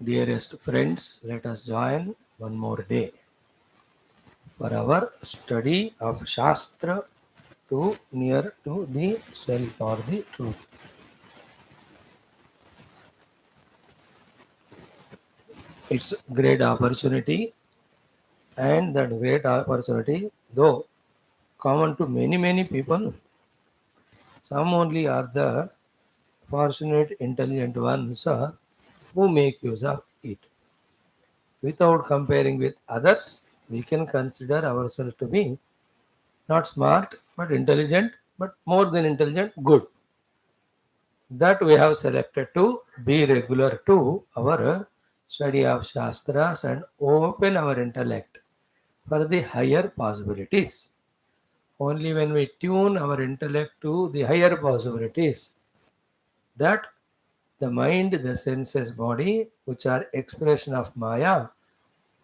Dearest friends, let us join one more day for our study of Shastra to near to the self or the truth. It's great opportunity, and that great opportunity, though common to many people, some only are the fortunate, intelligent ones who make use of it. Without comparing with others, we can consider ourselves to be not smart, but intelligent, but more than intelligent, good. That we have selected to be regular to our study of Shastras and open our intellect for the higher possibilities. Only when we tune our intellect to the higher possibilities, that the mind, the senses, body, which are expression of Maya,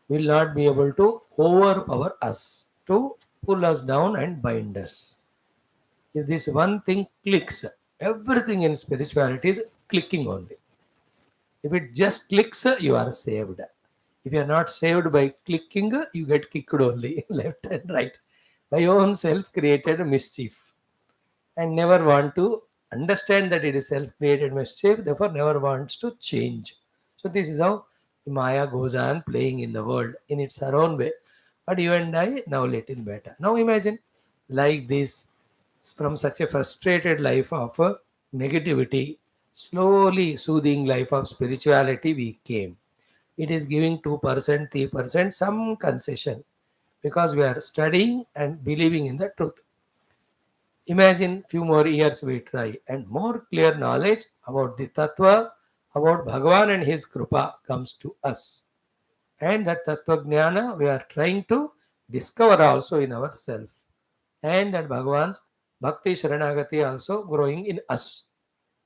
will not be able to overpower us, to pull us down and bind us. If this one thing clicks, everything in spirituality is clicking only. If it just clicks, you are saved. If you are not saved by clicking, you get kicked only left and right by your own self created mischief, and never want to understand that it is self created mischief, therefore, never wants to change. So, this is how Maya goes on playing in the world in its her own way. But you and I now little better. Now, imagine like this, from such a frustrated life of negativity, slowly soothing life of spirituality, we came. It is giving 2%, 3%, some concession because we are studying and believing in the truth. Imagine few more years we try and more clear knowledge about the Tattva, about Bhagavan and his Krupa comes to us. And that Tattva Jnana we are trying to discover also in ourselves. And that Bhagavan's Bhakti Sharanagati also growing in us.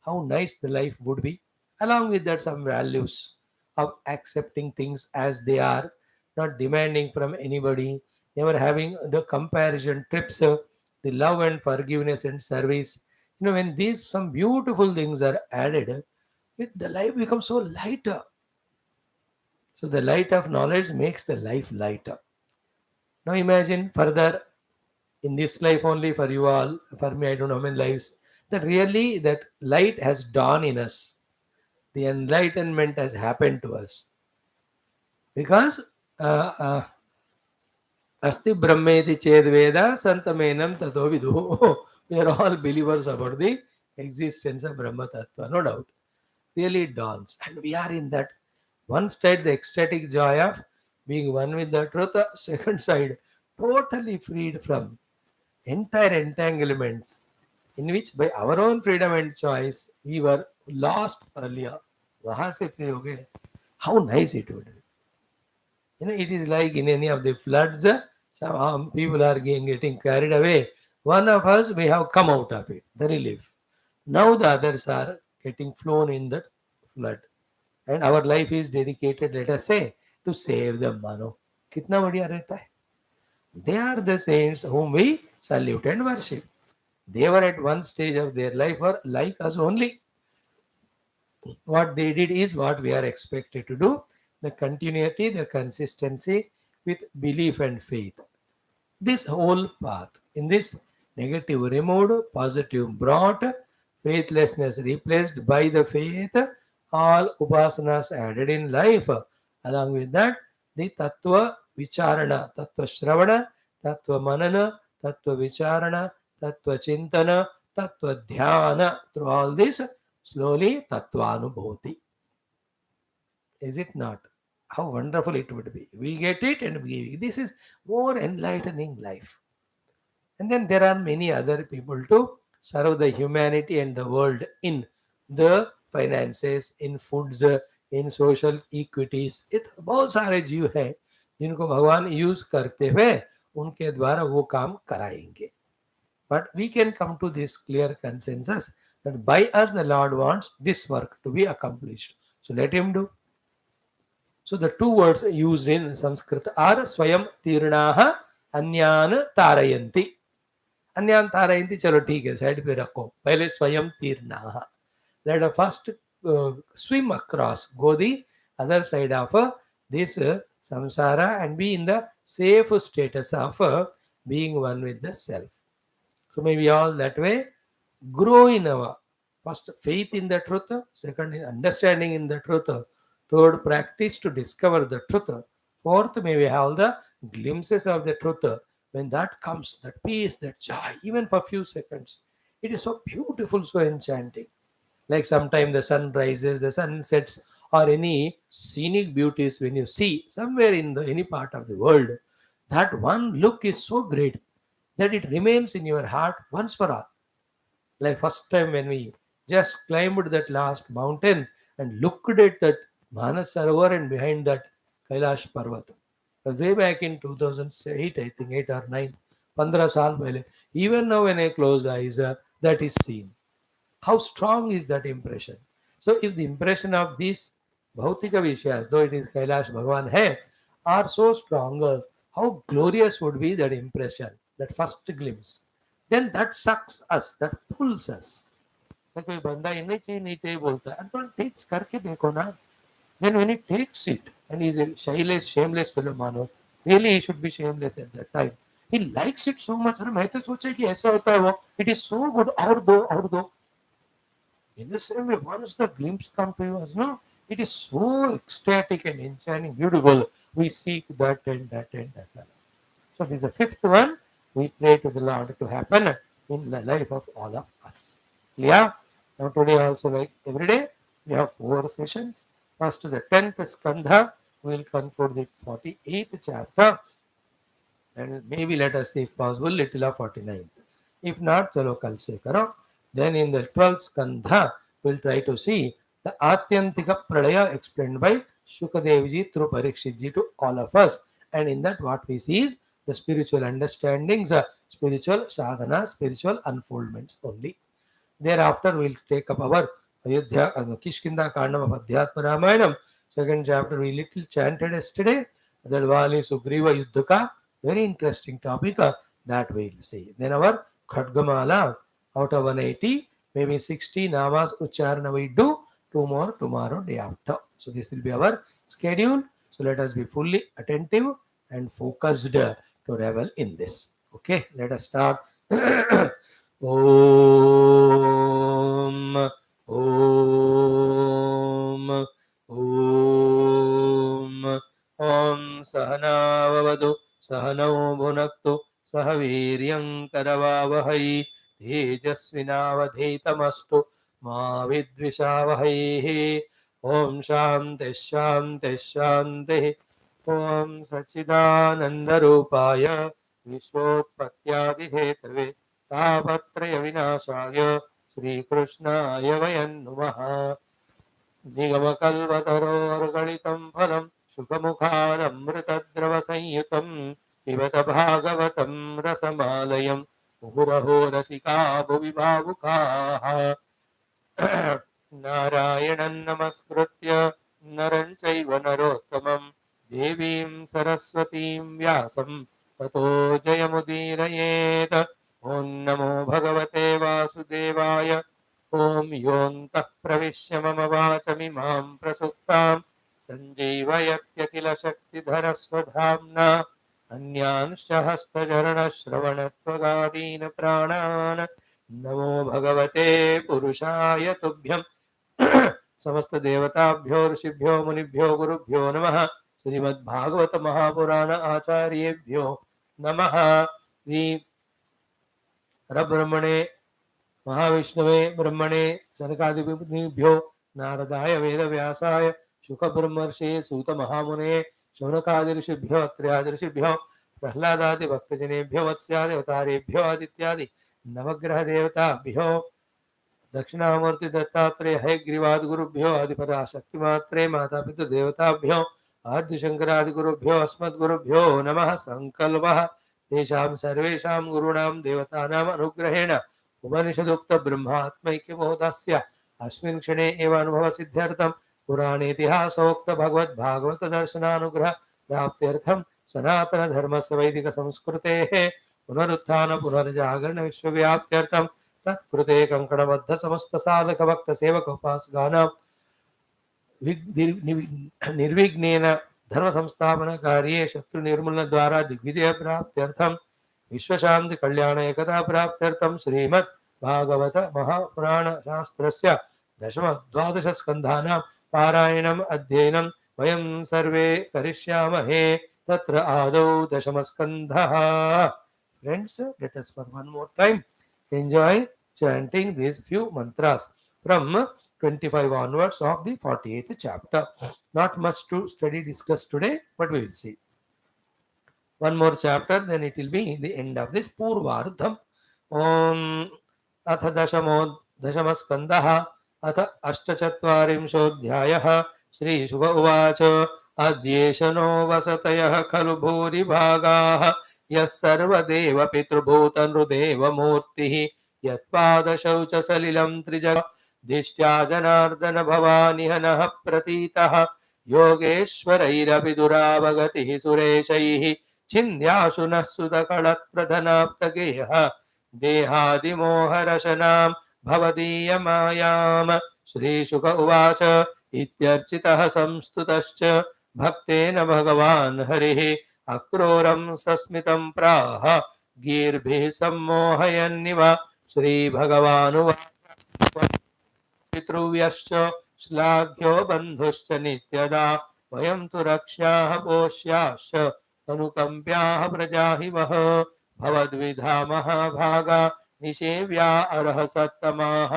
How nice the life would be. Along with that, some values of accepting things as they are, not demanding from anybody, never having the comparison trips, the love and forgiveness and service. When these some beautiful things are added, the life becomes so lighter. So the light of knowledge makes the life lighter. Now imagine further in this life only for you all, for me, I don't know how many lives, that really that light has dawned in us. The enlightenment has happened to us. Because Asti Brahmeti Chedveda Santamenam Tato Vidu. We are all believers about the existence of Brahma Tattva, no doubt. Really it dawns. And we are in that one side, the ecstatic joy of being one with the truth. Second side, totally freed from entire entanglements in which by our own freedom and choice we were lost earlier. वहां से free हो गए. How nice it would be. It is like in any of the floods, some people are getting carried away. One of us, we have come out of it, the relief. Now the others are getting flown in that flood. And our life is dedicated, let us say, to save them. Mano. कितना बढ़िया रहता है. They are the saints whom we salute and worship. They were at one stage of their life were like us only. What they did is what we are expected to do. The continuity, the consistency with belief and faith. This whole path, in this negative removed, positive brought, faithlessness replaced by the faith, all upasanas added in life. Along with that, the tattva vicharana, tattva shravana, tattva manana, tattva vicharana, tattva chintana, tattva dhyana. Through all this, slowly tattva anubhuti. Is it not? How wonderful it would be. We get it and we this is more enlightening life. And then there are many other people to serve the humanity and the world in the finances, in foods, in social equities. बहुत सारे जीव हैं जिनको भगवान use करते हुए उनके द्वारा वो काम कराएंगे. But we can come to this clear consensus that by us the Lord wants this work to be accomplished. So let him do. So the two words used in Sanskrit are Swayam Tirnaha Anyan Tarayanti. Anyan Tarayanti, chalo theek hai, side pe rakho. Pehle Swayam Tirnaha. Let us first swim across, go the other side of this samsara and be in the safe status of being one with the self. So maybe all that way grow in our first faith in the truth, second is understanding in the truth, third practice to discover the truth, fourth may we have the glimpses of the truth. When that comes, that peace, that joy, even for few seconds, it is so beautiful, so enchanting. Like sometime the sun rises, the sun sets, or any scenic beauties when you see somewhere in the any part of the world, that one look is so great that it remains in your heart once for all. Like first time when we just climbed that last mountain and looked at that Manas Sarovar and behind that Kailash Parvat. Way back in 2008, I think 8 or 9, 15 saal pehle. Even now when I close eyes, that is seen. How strong is that impression? So if the impression of these Bhautika Vishayas, though it is Kailash Bhagavan hai, are so stronger, how glorious would be that impression, that first glimpse. Then that sucks us, that pulls us. Like कोई बंदा ये नहीं चाहिए बोलता है, तो takes करके देखो ना. Then when he takes it, and he's a shameless fellow मानो, really he should be shameless at that time. He likes it so much. अरे मैं तो सोचा कि ऐसा होता है वो. It is so good. और दो. In the same way, once the glimpse come to us, no, it is so ecstatic and enchanting, beautiful. We seek that and that and that. So this is the fifth one. We pray to the Lord to happen in the life of all of us. Clear? Now today also, like every day, we have 4 sessions. First to the 10th Skandha, we will conclude the 48th chapter, and maybe let us see if possible little of 49th. If not, chalo kal se karo. Then in the 12th Skandha, we'll try to see the Aatyanthika Pralaya explained by Shukadevji through Parikshitji to all of us. And in that, what we see is the spiritual understandings, spiritual sadhana, spiritual unfoldments only. Thereafter, we'll take up our Ayodhya, Kishkinda Kandam of Adhyatma Ramayanam. Second chapter, we little chanted yesterday. Dalwali Sugriva Yuddhaka. Very interesting topic that we'll see. Then our Khadgamala, out of 180, maybe 60 namas Ucharana we do. 2 more tomorrow, day after. So this will be our schedule. So let us be fully attentive and focused to revel in this. Okay, let us start. Om Om Om Om Sahana Vavadu Sahanau Bhunaktu Sahaviryam Karavavahai Tejasvinavadhetamastu Ma Vidvishavahai. Om Shanti Shanti Shanti. Om Sachidanandarupaya Vishwotpatyadihetave Tapatraya Vinashaya Sri Krishnaya Vayan Namaha. Nigamakalvatarovargalitam phalam Shukamukharamritadrava Sanyutam Pivata Bhagavatam Rasamalayam Muguraho Rasika Bhuvi Bhavukaha. Narayanan Namaskritya Naran Chaiva Narottamam Devim Saraswatim Vyasam Tato Jayamudirayeet. Om Namo Bhagavate Vasudevaya. Om Yontah Pravishya Mama Vachamimam Prasuttam Sanjeevayatya Kila Shaktidhara Swadhamna Anyansha Hastajarana Shravanatvagadina Pranana Namo Bhagavate Purushaya Tubhyam. समस्त देवताभ्यो ऋषिभ्यो मुनिभ्यो गुरुभ्यो नमः. श्रीमद् भागवत महापुराण आचार्येभ्यो नमः. श्री परब्रह्मणे महाविष्णवे ब्रह्मणे सनकादिभ्यो नारदाय वेदव्यासाय शुकब्रह्मर्षे सूत महामुने शौनकादि ऋषिभ्यो अत्र्यादि ऋषिभ्यो प्रह्लादादि भक्तजनेभ्यो वत्स्यादि अवतारेभ्यो आदित्यादि नवग्रह देवताभ्यो दक्षिणामूर्ति दत्तात्रेय हयग्रीवाद गुरुभ्यो आदिपराशक्तिमात्रे माता पितृ देवताभ्यो आद्य शंकरादि गुरुभ्यो अस्मद्गुरुभ्यो नमः. संकल्पः तेषां सर्वेषां गुरूणां देवतानाम् अनुग्रहेण उपनिषदुक्त ब्रह्मात्मैक्यबोधस्य अस्मिन् क्षणे एव अनुभव सिद्ध्यर्थं पुराणेतिहासोक्त भगवद् भागवत दर्शनानुग्रह प्राप्त्यर्थं सनातन धर्मस्य वैदिक संस्कृतेः पुनरुत्थान पुनर्जागरण विश्वव्याप्त्यर्थं तत्कृते कंकणबद्ध समस्त साधक भक्त सेवक उपासकानां निर्विघ्नेन धर्म संस्थापन कार्ये शत्रु निर्मूलन द्वारा दिग्विजय प्राप्त्यर्थम विश्वशांति कल्याण एकता प्राप्त्यर्थम श्रीमद् भागवत महापुराण शास्त्रस्य दशम द्वादश स्कंधानां पारायणम् अध्ययनं वयं सर्वे करिष्यामहे तत्र आदौ दशम स्कंधः. Friends, let us for one more time enjoy chanting these few mantras from 25 onwards of the 48th chapter. Not much to study, discuss today, but we will see. One more chapter, then it will be the end of this Purvardham. Om Atha Dashamaskandha Atha Ashtachatvarimshodhyayah Shri Shubha Uvacha Adyeshano Vasatayah Khalu Bhuri Bhagaha Yas Sarvadeva Pitrubhutan Rudeva Murtihi Yat Pada Shaucha Salilam Trijaga Dishtya Janardana Bhavanihanah Pratitaha Yogeshwarairapi Duravagatihi Sureshaihi छिन्द्याशुनः सुतकळत्प्रधनाप्तगेह देहादिमोहरशनां भवदीयमायाम श्रीशुक उवाच इत्यर्चितः संस्तुतश्च भक्तेन भगवान् हरिः अक्रूरं सस्मितं प्राह गीर्भिः सम्मोहयन्निव श्रीभगवानुवाच पितृव्यश्च श्लाघ्यो बन्धुश्च नित्यदा वयं तु रक्ष्याः पोष्याश्च अनुकम्प्याः प्रजाहि वः भवद्विधा महाभागा निषेव्या अर्हसत्तमाः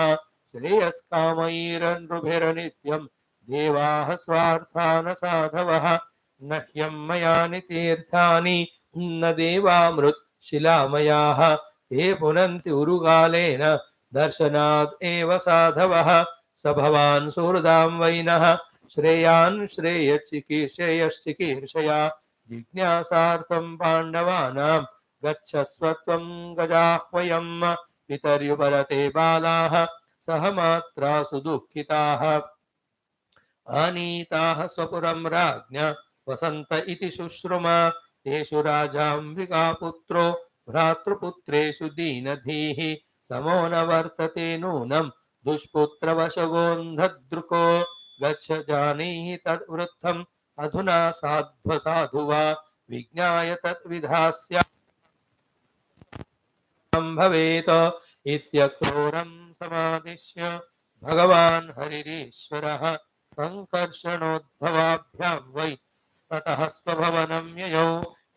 श्रेयस्कामैरनृभिर्नित्यं देवाः स्वार्थान् साधवः न ह्यं मयानि तीर्थानि न देवामृत् शिलामयाः ते पुनन्ति उरुगालेन दर्शनाद् एव साधवः स भवान् सुहृदां वैनः श्रेयान् श्रेयश्चिकीर्षया जिज्ञासार्थं पाण्डवानां गच्छस्वत्वं गजाह्वयं पितर्युपरते बालाः सह मात्रा सुदुःखिताः आनीताः स्वपुरं राज्ञा वसन्त इति शुश्रुमा तेषु राजाम्बिकापुत्रो भ्रातृपुत्रेषु दीनधीः समो न वर्तते नूनं दुष्पुत्रवशगोन्धद्रुको गच्छ जानीहि तद्वृत्तम् अधुना साध्वसाधु वा विज्ञाय तद्विधास्यां भवेत् इत्यक्रूरं समादिश्य भगवान् हरिरीश्वरः सङ्कर्षणोद्भवाभ्यां वै ततः स्वभवनं ययौ.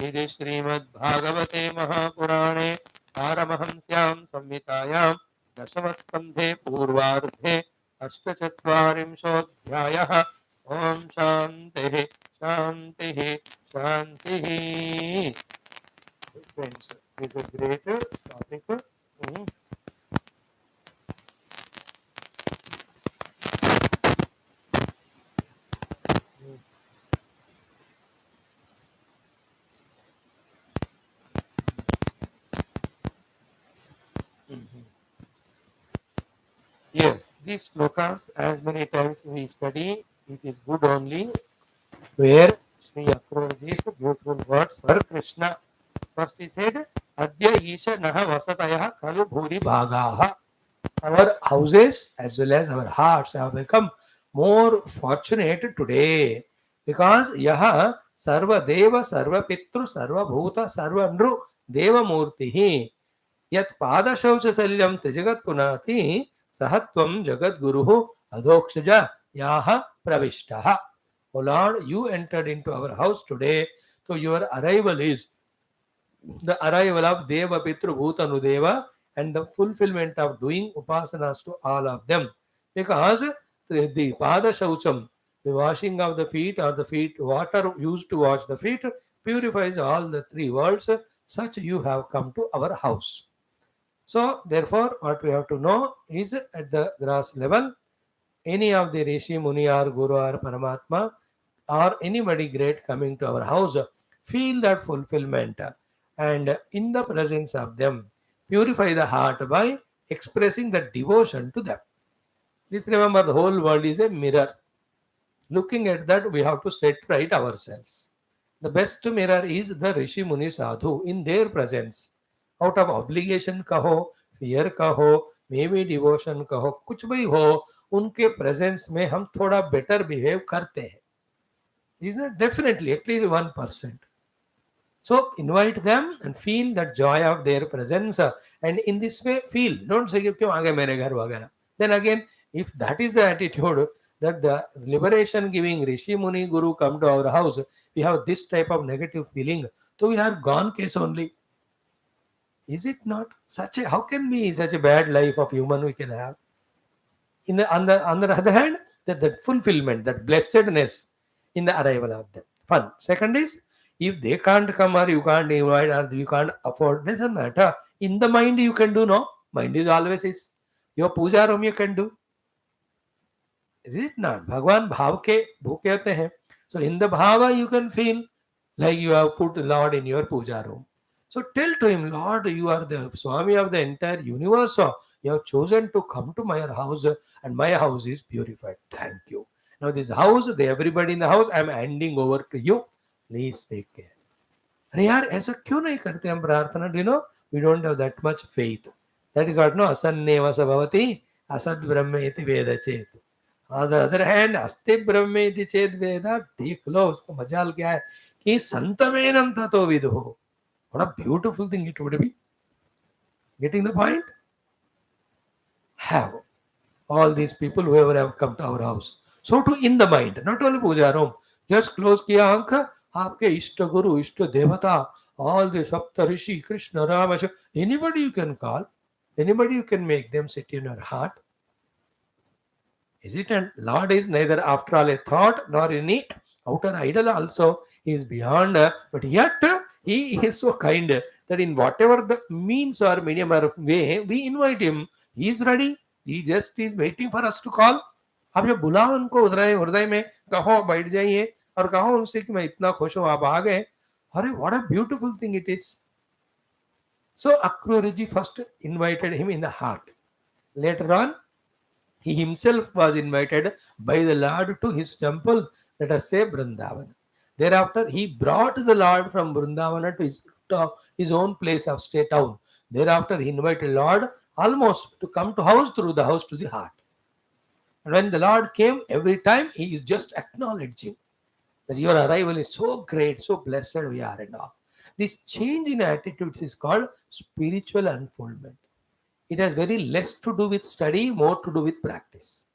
इति श्रीमद्भागवते महापुराणे पारमहंस्यां संहितायां दशमस्कन्धे पूर्वार्धे अष्टचत्वारिंशोऽध्यायः. ओम शांति शांति शांति. Friends, this is a great topic. Yes, these slokas, as many times we study, it is good only where Sri AKRURAJI's beautiful words for Krishna. First he said, Adya Isha Naha Vasataya Kalu Bhuri Bhagaha. Our houses as well as our hearts have become more fortunate today because Yaha Sarva Deva Sarva Pitru Sarva Bhuta Sarva Nru Deva Murtihi Yat Pada Shaucha Salyam Trijagat Punati Sahatvam Jagat Guruhu Adhokshaja Yaha Pravishtaha. O Lord, you entered into our house today, so your arrival is the arrival of Deva Pitru Bhuta Nudeva and the fulfillment of doing upasanas to all of them. Because the Pada Shaucham, the washing of the feet or the feet, water used to wash the feet, purifies all the three worlds. Such you have come to our house. So, therefore, what we have to know is at the grass level, any of the Rishi, Muni or Guru or Paramatma or anybody great coming to our house, feel that fulfillment and in the presence of them, purify the heart by expressing the devotion to them. Please remember the whole world is a mirror. Looking at that, we have to set right ourselves. The best mirror is the Rishi Muni Sadhu in their presence. Out of obligation kaho, fear kaho, maybe devotion kaho, kuch bhi ho, उनके presence में हम थोड़ा better behave करते हैं. Is it definitely at least 1%? So invite them and feel that joy of their presence, and in this way feel. Don't say कि क्यों आ गए मेरे घर वगैरह. Then again, if that is the attitude that the liberation giving Rishi Muni Guru come to our house, we have this type of negative feeling, so we are gone case only. Is it not? Such a, how can be such a bad life of human we can have? On the other hand, that fulfillment, that blessedness in the arrival of them. Fun. Second is, if they can't come or you can't invite or you can't afford, doesn't matter. In the mind you can do, no? Mind is always is. Your puja room you can do. Is it not? Bhagwan bhav ke bhuke hote hain. So in the bhava you can feel like you have put Lord in your puja room. So tell to him, Lord, you are the Swami of the entire universe. You have chosen to come to my house, and my house is purified. Thank you. Now this house, everybody in the house, I am handing over to you. Please take care. अरे यार ऐसा क्यों नहीं करते हम प्रार्थना? Do you know? We don't have that much faith. That is what no asanneva sabhavati asad brahme iti veda chet. On the other hand, asti brahme iti chet veda, देख लो उसका मजाल क्या है कि संतमेनम ततो विदुः. What a beautiful thing it would be. Getting the point? Have all these people whoever have come to our house. So to in the mind, not only puja room. Just close किया आंख, आपके इष्ट गुरु, इष्ट देवता, all the Sapta Rishi, Krishna, Rama, anybody you can call, anybody you can make them sit in your heart. Is it? And Lord is neither after all a thought nor any outer idol also. He is beyond, but yet he is so kind that in whatever the means or medium or way we invite him, he is ready. He just is waiting for us to call. आप जब बुलाओ उनको हृदय में, कहो बैठ जाइए और कहो उनसे कि मैं इतना खुश हूं आप आ गए. अरे what a beautiful thing it is. So AKRURAJI first invited him in the heart. Later on, he himself was invited by the Lord to his temple, let us say Vrindavana. Thereafter, he brought the Lord from Vrindavana to his own place of stay town. Thereafter, he invited Lord almost to come to house, through the house to the heart. And when the Lord came, every time he is just acknowledging that your arrival is so great, so blessed we are and all. This change in attitudes is called spiritual unfoldment. It has very less to do with study, more to do with practice.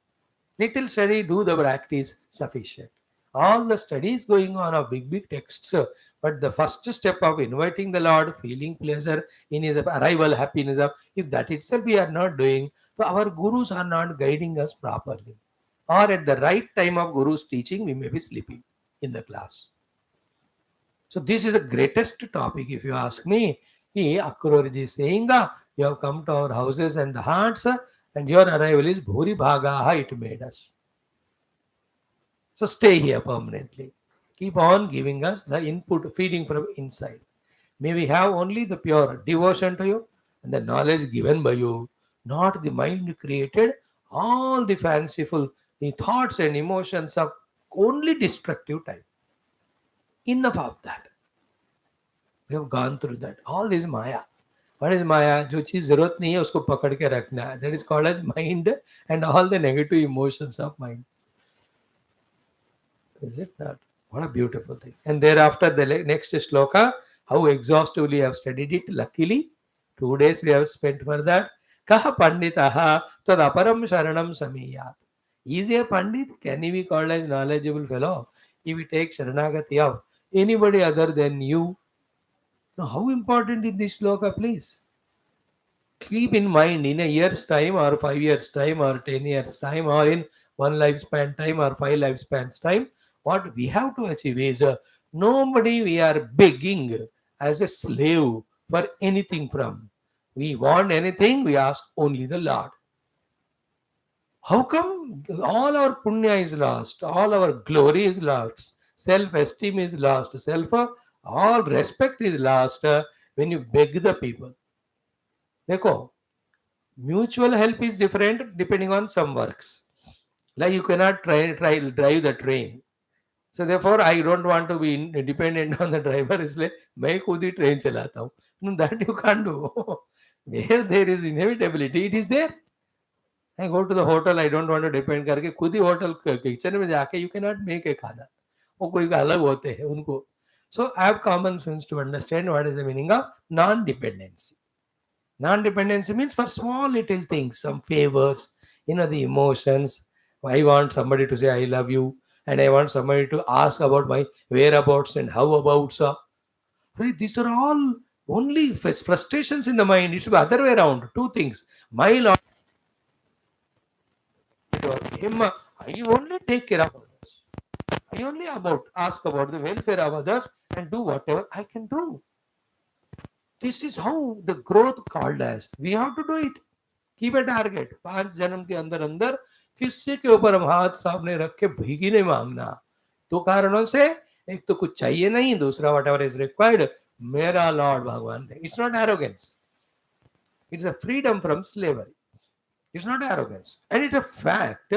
Little study, do the practice, sufficient. All the studies going on are big texts, but the first step of inviting the Lord, feeling pleasure in his arrival, happiness, if that itself we are not doing, so our gurus are not guiding us properly. Or at the right time of guru's teaching, we may be sleeping in the class. So this is the greatest topic, if you ask me. AKRURAJI is saying that you have come to our houses and the hearts, and your arrival is Bhuri Bhagaha, it made us. So stay here permanently. Keep on giving us the input, feeding from inside. May we have only the pure devotion to you and the knowledge given by you, not the mind created, all the fanciful the thoughts and emotions of only destructive type. Enough of that. We have gone through that. All this Maya. What is Maya? जो चीज जरूरत नहीं है उसको पकड़ के रखना है. That is called as mind and all the negative emotions of mind. Is it not? What a beautiful thing. And thereafter the next shloka, how exhaustively I have studied it. Luckily, 2 days we have spent for that. Kaha panditaha tad aparam sharanam samiyat. Is a pandit? Can he be called as knowledgeable fellow? If we take sharanagati of anybody other than you. Now, how important is this shloka, please? Keep in mind, in a year's time or 5 years time or 10 years time or in one lifespan time or 5 lifespans time, what we have to achieve is nobody we are begging as a slave for anything from. We want anything, we ask only the Lord. How come all our punya is lost, all our glory is lost, self-esteem is lost, all respect is lost when you beg the people? देखो, mutual help is different depending on some works. Like you cannot drive the train. So therefore, I don't want to be dependent on the driver. इसलिए मैं खुद ही train चलाता हूँ. No, that you can't do. Where there is inevitability, it is there. I go to the hotel, I don't want to depend करके खुद ही hotel kitchen में जाके you cannot make a खाना. वो कोई अलग होते हैं उनको. So I have common sense to understand what is the meaning of non-dependency. Non-dependency means for small little things, some favors, the emotions. I want somebody to say I love you, and I want somebody to ask about my whereabouts and how abouts. Right? These are all only frustrations in the mind. It should be other way around. Two things. My Lord or him, I only take care of others. I only ask about the welfare of others and do whatever I can do. This is how the growth called as. We have to do it. Keep a target. 5 जन्म के अंदर अंदर किसी के ऊपर हम हाथ सामने रख के भीगी नहीं मांगना. 2 कारणों से, एक तो कुछ चाहिए नहीं, दूसरा whatever is required, मेरा लॉर्ड भगवान दे. It's not arrogance. It's a freedom from slavery. It's not arrogance. And it's a fact,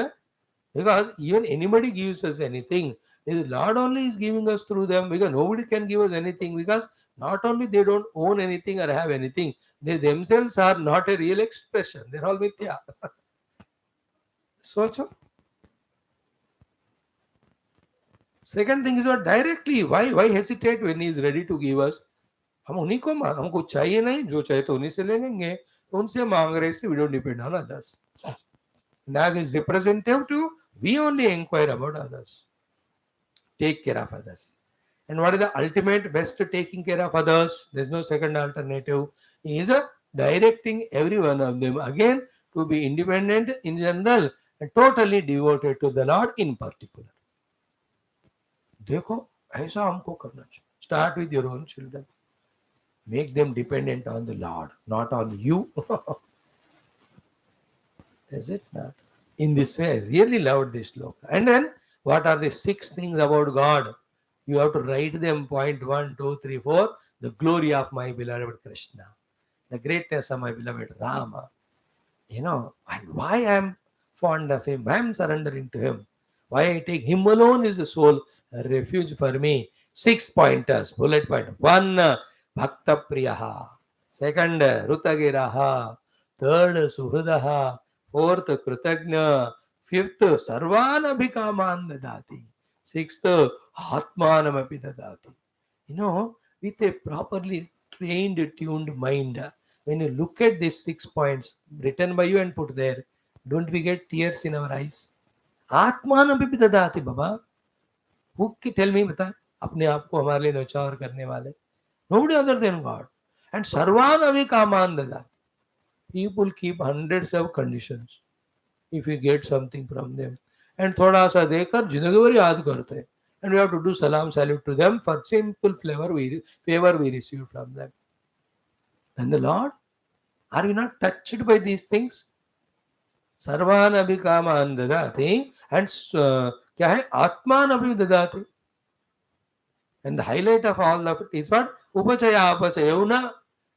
because even anybody gives us anything, the Lord only is giving us through them, because nobody can give us anything, because not only they don't own anything or have anything, they themselves are not a real expression. They're all mithya. So, second thing is what directly, why hesitate when he is ready to give us? हम उन्हीं को हमको चाहिए नहीं, जो चाहिए तो उन्हीं से ले लेंगे, तो उनसे मांग रहे से we don't depend on others. And as his representative too, we only inquire about others. Take care of others. And what is the ultimate best taking care of others? There's no second alternative. He is directing every one of them again to be independent in general and totally devoted to the Lord in particular. देखो, ऐसा हमको करना चाहिए. Start with your own children. Make them dependent on the Lord, not on you. Is it not? In this way, I really loved this sloka. And then, what are the 6 things about God? You have to write them. Point 1, 2, 3, 4. The glory of my beloved Krishna, the greatness of my beloved Rama. And why I am fond of him, why I am surrendering to him, why I take him alone is the sole refuge for me. 6 pointers. Bullet point. 1, Bhakta Priyaha. 2, Rutagiraha. 3, Suhrudaha. 4th, Kritagna. 5th, Sarvana Bhikaman Dadati. 6th, Atmanam Api Dadati. With a properly trained, tuned mind, when you look at these 6 points written by you and put there, don't we get tears in our eyes? Atmanam Api Dadati, Baba. Who can tell me, bata, अपने आप को हमारे लिए नौचार करने वाले? Nobody other than God. And Sarvan Avikaman Dada. People keep hundreds of conditions if we get something from them. And थोड़ा सा देकर जिंदगी भर याद करते हैं. And we have to do salam salute to them for simple favor we receive from them. And the Lord, are we not touched by these things? Sarvan Abhikaman Dadati. And क्या है? Atman Abhidadati. And the highlight of all of it is what? Upachaya Apachayavuna.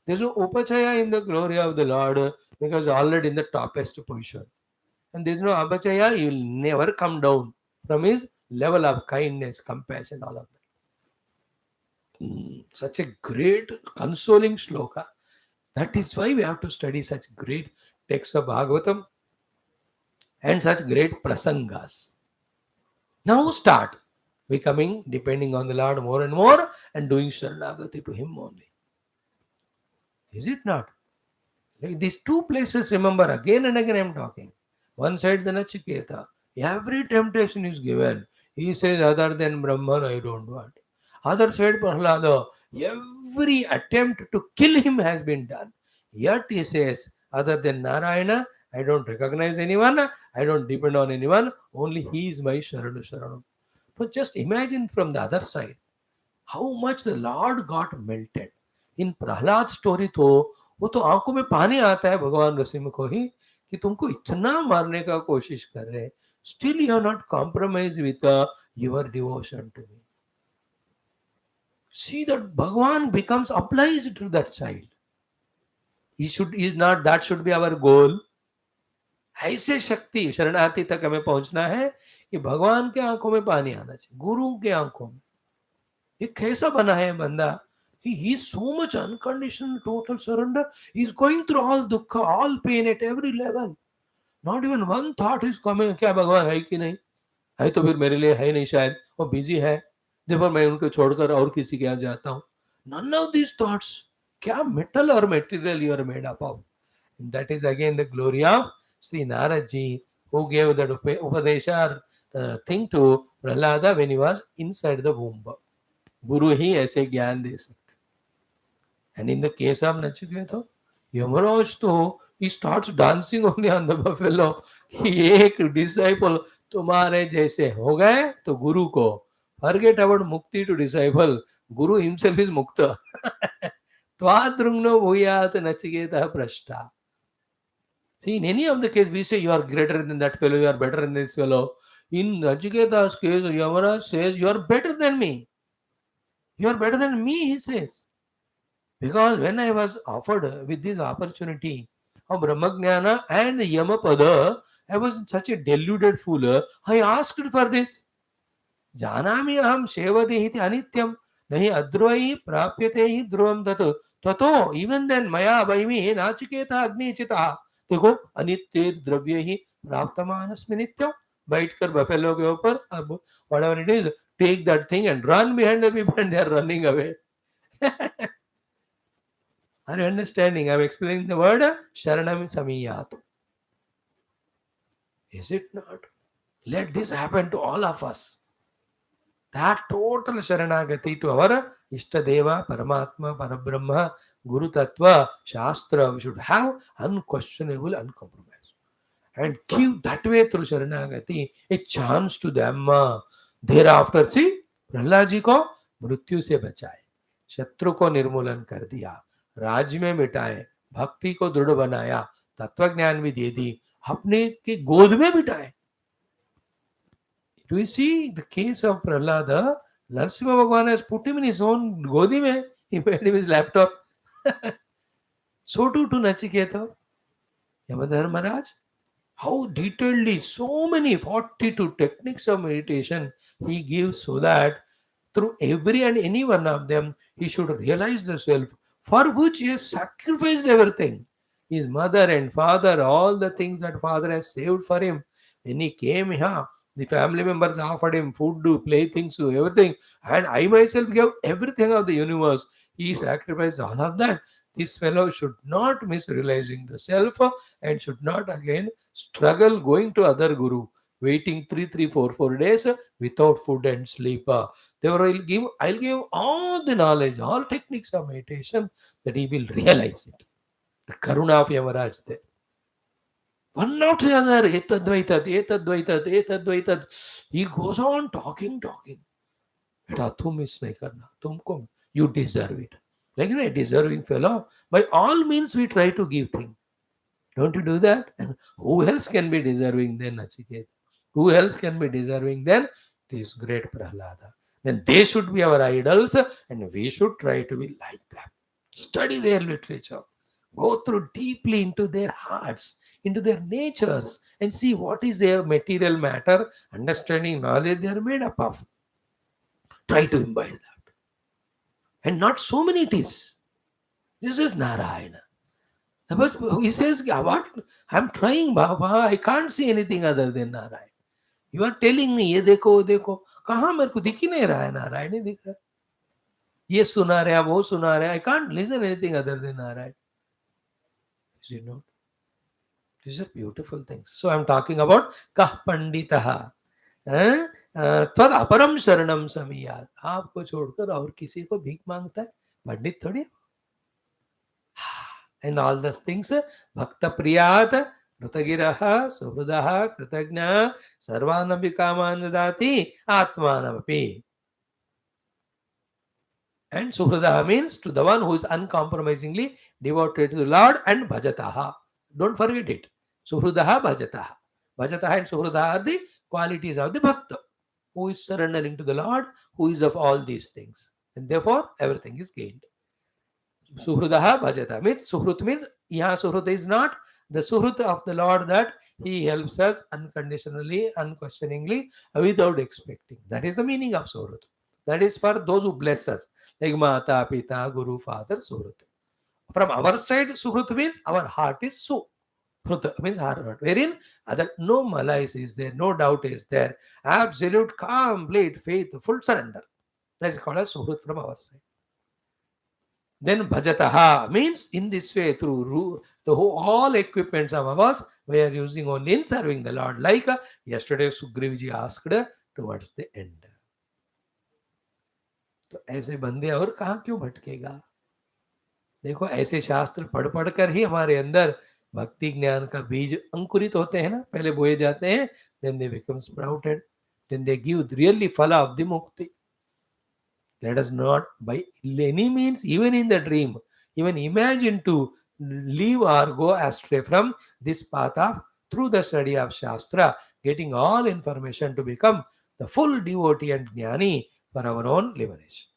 There's no Upachaya in the glory of the Lord, because already in the topest position. And there's no Apachaya, he will never come down from his level of kindness, compassion, all of that. Such a great consoling shloka. That is why we have to study such great texts of Bhagavatam and such great prasangas. Now start becoming depending on the Lord more and more and doing Sharanagati to him only. Is it not? Like these 2 places, remember, again and again I am talking. One side, the Nachiketa. Every temptation is given. He says, other than Brahman, I don't want. Other side, Prahlada. Every attempt to kill him has been done. Yet he says, other than Narayana, I don't recognize anyone. I don't depend on anyone. Only he is my Sharanu Sharanam. So just imagine from the other side how much the Lord got melted. In Prahlad story तो वो तो आंखों में पानी आता है भगवान नरसिंह को ही कि तुमको इतना मारने का कोशिश कर रहे हैं, still you have not compromised with your devotion to me. See that Bhagavan becomes obliged to that child. That should be our goal. ऐसे शक्ति शरणार्थी तक हमें पहुंचना है कि भगवान के आंखों में पानी आना चाहिए, गुरु के आंखों में. ये कैसा बना है बंदा? He is so much unconditional, total surrender. He is going through all dukkha, all pain at every level. Not even one thought is coming, क्या भगवान है कि नहीं, है तो फिर मेरे लिए है नहीं शायद, वो बिजी है, देखो मैं उनको छोड़कर और किसी के यहाँ जाता हूँ. None of these thoughts. क्या metal or material you are made up of. And that is again the glory of Sri Narad Ji, who gave that Upadesha thing to Prahlada when he was inside the womb. Guru ही ऐसे ज्ञान दे सकते. And in the case of Nachiketa, Yamaraj to he starts dancing only on the buffalo कि एक disciple तुम्हारे जैसे हो गए तो गुरु को, forget about mukti to disciple, Guru himself is mukta. त्वाद्रुग्नो भूयात Nachiketa prashta. See, in any of the case, we say you are greater than that fellow, you are better than this fellow. In Nachiketa's case, Yamaraj says, you are better than me. You are better than me, he says. Because when I was offered with this opportunity of Brahmagnana and Yamapada, I was such a deluded fool. I asked for this. Janami aham shevati hiti anityam nahi adruvai prapyate hi dhruvam tato. Tato, even then, maya vaimi nachiketa agni chita. देखो अनित्य द्रव्य ही प्राप्तमानस्मि नित्यम. बैठकर buffalo के ऊपर, अब whatever it is, take that thing and run behind the people and they are running away. Are you understanding? I am explaining the word Sharanam Samiyat. Is it not? Let this happen to all of us. That total Sharanagati to our Ishtadeva, Paramatma, Parabrahma, Guru Tattva, Shastra, we should have unquestionable, uncompromised. And give that way through Sharanagati a chance to them. Thereafter, see, Prahlad ji को मृत्यु से बचाए, शत्रु को निर्मूलन कर दिया, राज्य में मिटाए, भक्ति को दृढ़ बनाया, तत्वज्ञान भी दे दी, अपने के गोद में बिठाए. Do you see the case of Prahlada? Narasimha Bhagwan has put him in his own godi mein. He made him his laptop. So too to Nachiketa. Yamadharmaraj, how detailedly so many 42 techniques of meditation he gives so that through every and any one of them he should realize the self for which he has sacrificed everything. His mother and father, all the things that father has saved for him. When he came here, the family members offered him food, playthings, everything. And I myself gave everything of the universe. He sacrificed all of that. This fellow should not miss realizing the self and should not again struggle going to other guru, waiting 3, 3, 4 days without food and sleep. Therefore, I'll give all the knowledge, all techniques of meditation that he will realize it. The Karuna of Yamaraj there. One after the other, etadvaitat, etadvaitat, etadvaitat. He goes on talking. Beta, tum is nahi karna. Tumko, you deserve it. Like a deserving fellow. By all means, we try to give things. Don't you do that? And who else can be deserving than Nachiketa? Who else can be deserving than this great Prahlada? Then they should be our idols and we should try to be like them. Study their literature. Go through deeply into their hearts, into their natures, and see what is their material matter, understanding, knowledge they are made up of. Try to imbibe that. And not so many it is. This is Narayana. He says, what? I'm trying, Baba. I can't see anything other than Narayana. You are telling me, ये देखो वो देखो, कहाँ मेरे को दिख ही नहीं रहा है, नारायण नहीं दिख रहा, ये सुना रहे वो सुना रहे. I can't listen anything other than Narayana. Is it not? These are beautiful things. So I'm talking about Kah Panditaha. त्वद अपरम शरणम समीयात. आपको छोड़कर और किसी को भीख मांगता है, पंडित थोड़ी. And all those things, Bhakta Priyat, Krutagiraha, Suhrudaha, Krutagna, Sarvanapi Kamanadati, Atmanamapi. And Suhrudaha means to the one who is uncompromisingly devoted to the Lord, and Bhajataha. Don't forget it. Suhrudaha, Bhajataha. Bhajataha and Suhrudaha are the qualities of the Bhakta, who is surrendering to the Lord, who is of all these things. And therefore, everything is gained. Suhrudaha bhajata means Suhrut means Suhrut is not the Suhrut of the Lord that He helps us unconditionally, unquestioningly, without expecting. That is the meaning of Suhrut. That is for those who bless us, like Mata, Pita, Guru, Father, Suhrut. From our side, Suhrut means our heart is Su. Pruta means heart, wherein that no malice is there, no doubt is there, absolute complete faith, full surrender. That is called as suhrut from our side. Then bhajataha means in this way through the whole, all equipments of ours we are using only in serving the Lord. Like yesterday Sugriv asked towards the end. तो ऐसे बंदे और कहाँ क्यों भटकेगा? देखो ऐसे शास्त्र पढ़ पढ़ कर ही हमारे अंदर भक्ति ज्ञान का बीज अंकुरित होते हैं ना, पहले बोए जाते हैं, then they become sprouted, then they give really phala of the mukti. Let us not by any means, even in the dream, even imagine to leave or go astray from this path of through the study of Shastra, getting all information to become the full devotee and jnani for our own liberation.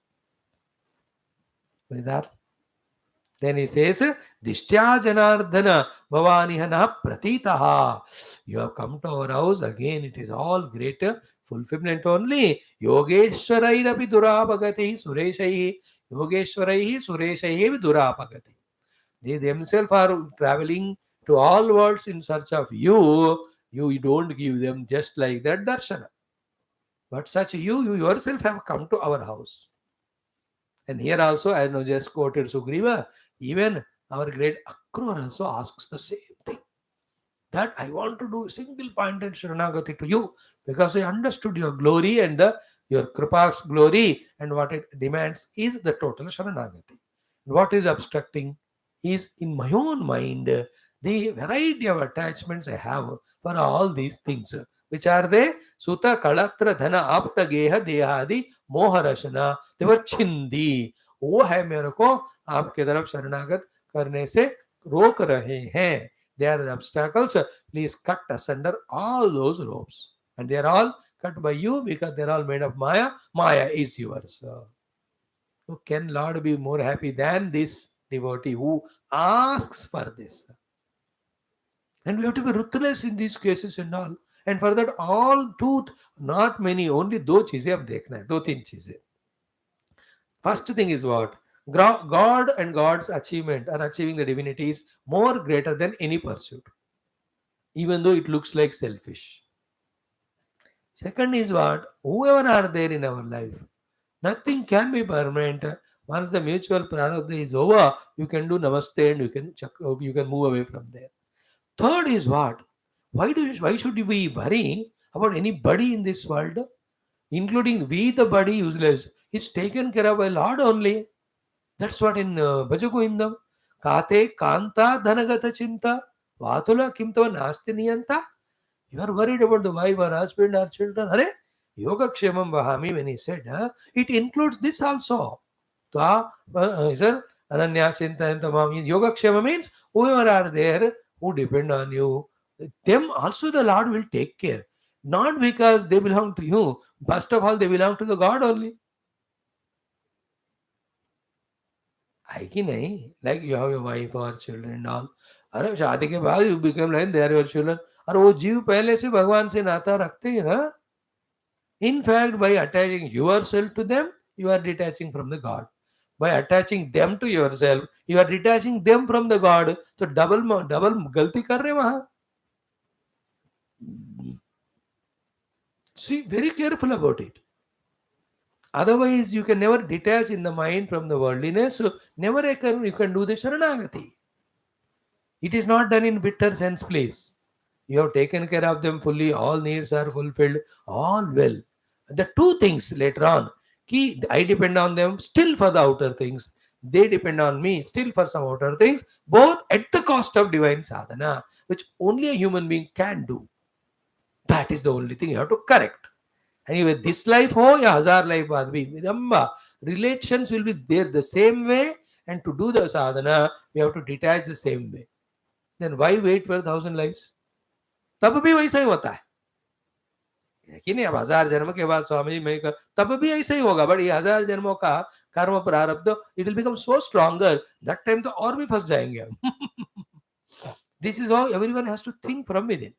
With that, then he says, Dishtya Janardhana Bhavanihanah Pratitaha. You have come to our house again. It is all great fulfillment only. Yogeshwarairapi Durabhagati Sureshaihi. Yogeshwaraihi Sureshaihi Durabhagati. They themselves are traveling to all worlds in search of you. You don't give them just like that darshana. But such you yourself have come to our house. And here also, as I just quoted Sugriva, even our great Akrura also asks the same thing. That I want to do single pointed Sharanagati to you because I understood your glory and your Kripa's glory, and what it demands is the total Sharanagati. What is obstructing is in my own mind the variety of attachments I have for all these things. Which are they? Suta Kalatra Dhana Apta Geha Dehadi Moharashana. They were Chindi. वो है मेरे को आपके तरफ शरणागत करने से रोक रहे हैं. They are the obstacles. Please cut asunder all those ropes. And they are all cut by you because they are all made of Maya. Maya is yours. So can Lord be more happy than this devotee who asks for this? And we have to be ruthless in these cases and all. And for that, all truth, not many, only दो चीजें अब देखना है, दो तीन चीजें. First thing is what? God and God's achievement or achieving the divinity is more greater than any pursuit, even though it looks like selfish. Second is what? Whoever are there in our life, nothing can be permanent. Once the mutual prarabdha is over, you can do namaste and you can move away from there. Third is what? Why should we worry about anybody in this world, including we, the body useless? It's taken care of by Lord only. That's what in Bhajagoindam. Kate Kanta Dhanagata Chinta Vatula Kimtava Nasti Niyanta. You are worried about the wife or husband or children. Hare? Yoga Kshemam Vahami, when he said, it includes this also. Twa, sir, Ananya Chinta Tamam. Yoga Kshema means whoever are there who depend on you, them also the Lord will take care. Not because they belong to you. First of all, they belong to the God only. है कि नहीं? Like you have your wife or children and all. अरे शादी के बाद you become like they are your children. और वो जीव पहले से भगवान से नाता रखते हैं ना. In fact, by attaching yourself to them, you are detaching from the God. By attaching them to yourself, you are detaching them from the God. तो डबल गलती कर रहे वहां. See, very careful about it. Otherwise, you can never detach in the mind from the worldliness. So never you can do the Sharanagati. It is not done in bitter sense, please. You have taken care of them fully, all needs are fulfilled, all well. The two things later on, I depend on them still for the outer things, they depend on me still for some outer things, both at the cost of divine sadhana, which only a human being can do. That is the only thing you have to correct. Anyway, this life ho ya hazar life baad bhi, remember, relations will be there the same way, and to do the sadhana, we have to detach the same way. Then why wait for 1,000 lives? तब भी वैसा ही होता है कि नहीं? अब 1000 जन्म के बाद स्वामी जी मैं तब भी ऐसा ही होगा. बट ये 1000 जन्मों का कर्म प्रारब्ध, it will become so stronger. That time तो और भी फंस जाएंगे हम. This is how everyone has to think from within.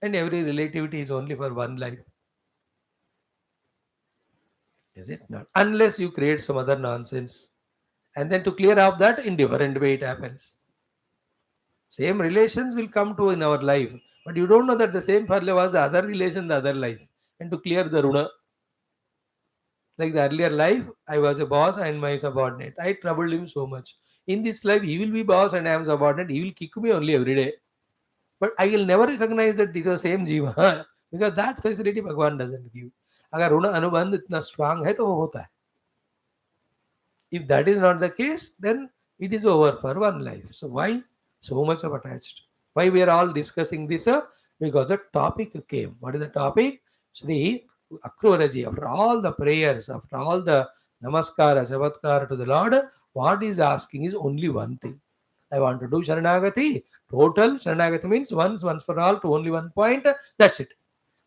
And every relativity is only for one life. Is it not? Unless you create some other nonsense. And then to clear up that, in different way it happens. Same relations will come to in our life, but you don't know that the same parle was the other relation, the other life. And to clear the runa, like the earlier life, I was a boss and my subordinate. I troubled him so much. In this life, he will be boss and I am subordinate. He will kick me only every day. But I will never recognize that it was same jiva because that facility Bhagwan doesn't give. अगर ऋण अनुबंध इतना strong है तो वो होता है. If that is not the case, then it is over for one life. So why so much of attached? Why we are all discussing this? Because the topic came. What is the topic? Shri AKRURAJI, after all the prayers, after all the namaskara, chamatkara to the Lord, what he is asking is only one thing. I want to do Sharanagati. Total Sharanagati means once for all to only one point. That's it.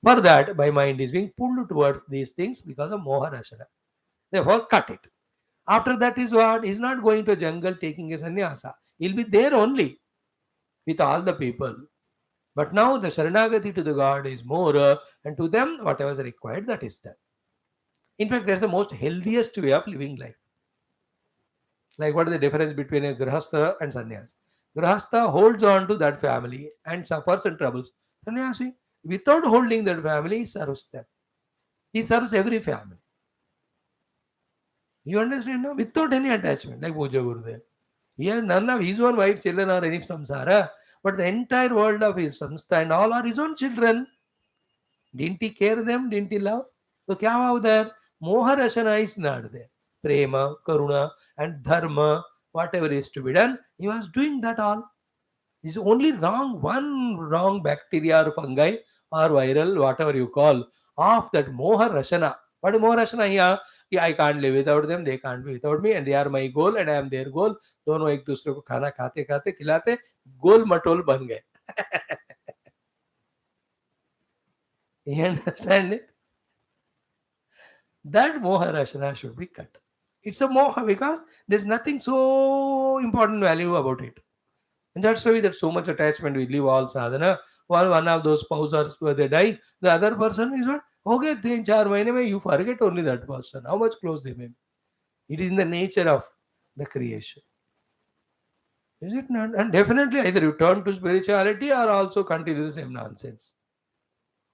For that, my mind is being pulled towards these things because of Moha Rashana. Therefore, cut it. After that is what? He's not going to a jungle taking a sannyasa. He'll be there only with all the people. But now the Sharanagati to the God is more, and to them, whatever is required, that is done. In fact, that's the most healthiest way of living life. Like, what is the difference between a Grahastha and Sannyas? Grahastha holds on to that family and suffers and troubles. Sannyasi, without holding that family, he serves them. He serves every family. You understand now? Without any attachment, like Puja Gurudev. He has none of his own wife, children, or any samsara, but the entire world of his samstha and all are his own children. Didn't he care them? Didn't he love? So, kya was there? Moha Rashana is not there. Prema, Karuna, and Dharma, whatever is to be done, he was doing that all. Is only one wrong bacteria or fungi or viral, whatever you call, of that Moha Rashana. What is Moha Rashana here? कि I can't live without them, they can't be without me, and they are my goal and I am their goal. दोनों एक दूसरे को खाना खाते खाते खिलाते गोल मटोल बन गए. You understand it? That Moha Rashana should be cut. It's a Moha because there's nothing so important value about it. And that's why there's so much attachment. We leave all sadhana. While one of those spouses where they die, the other person is what? Okay, 3-4 months mein you forget only that person. How much close they may be. It is in the nature of the creation. Is it not? And definitely either you turn to spirituality or also continue the same nonsense.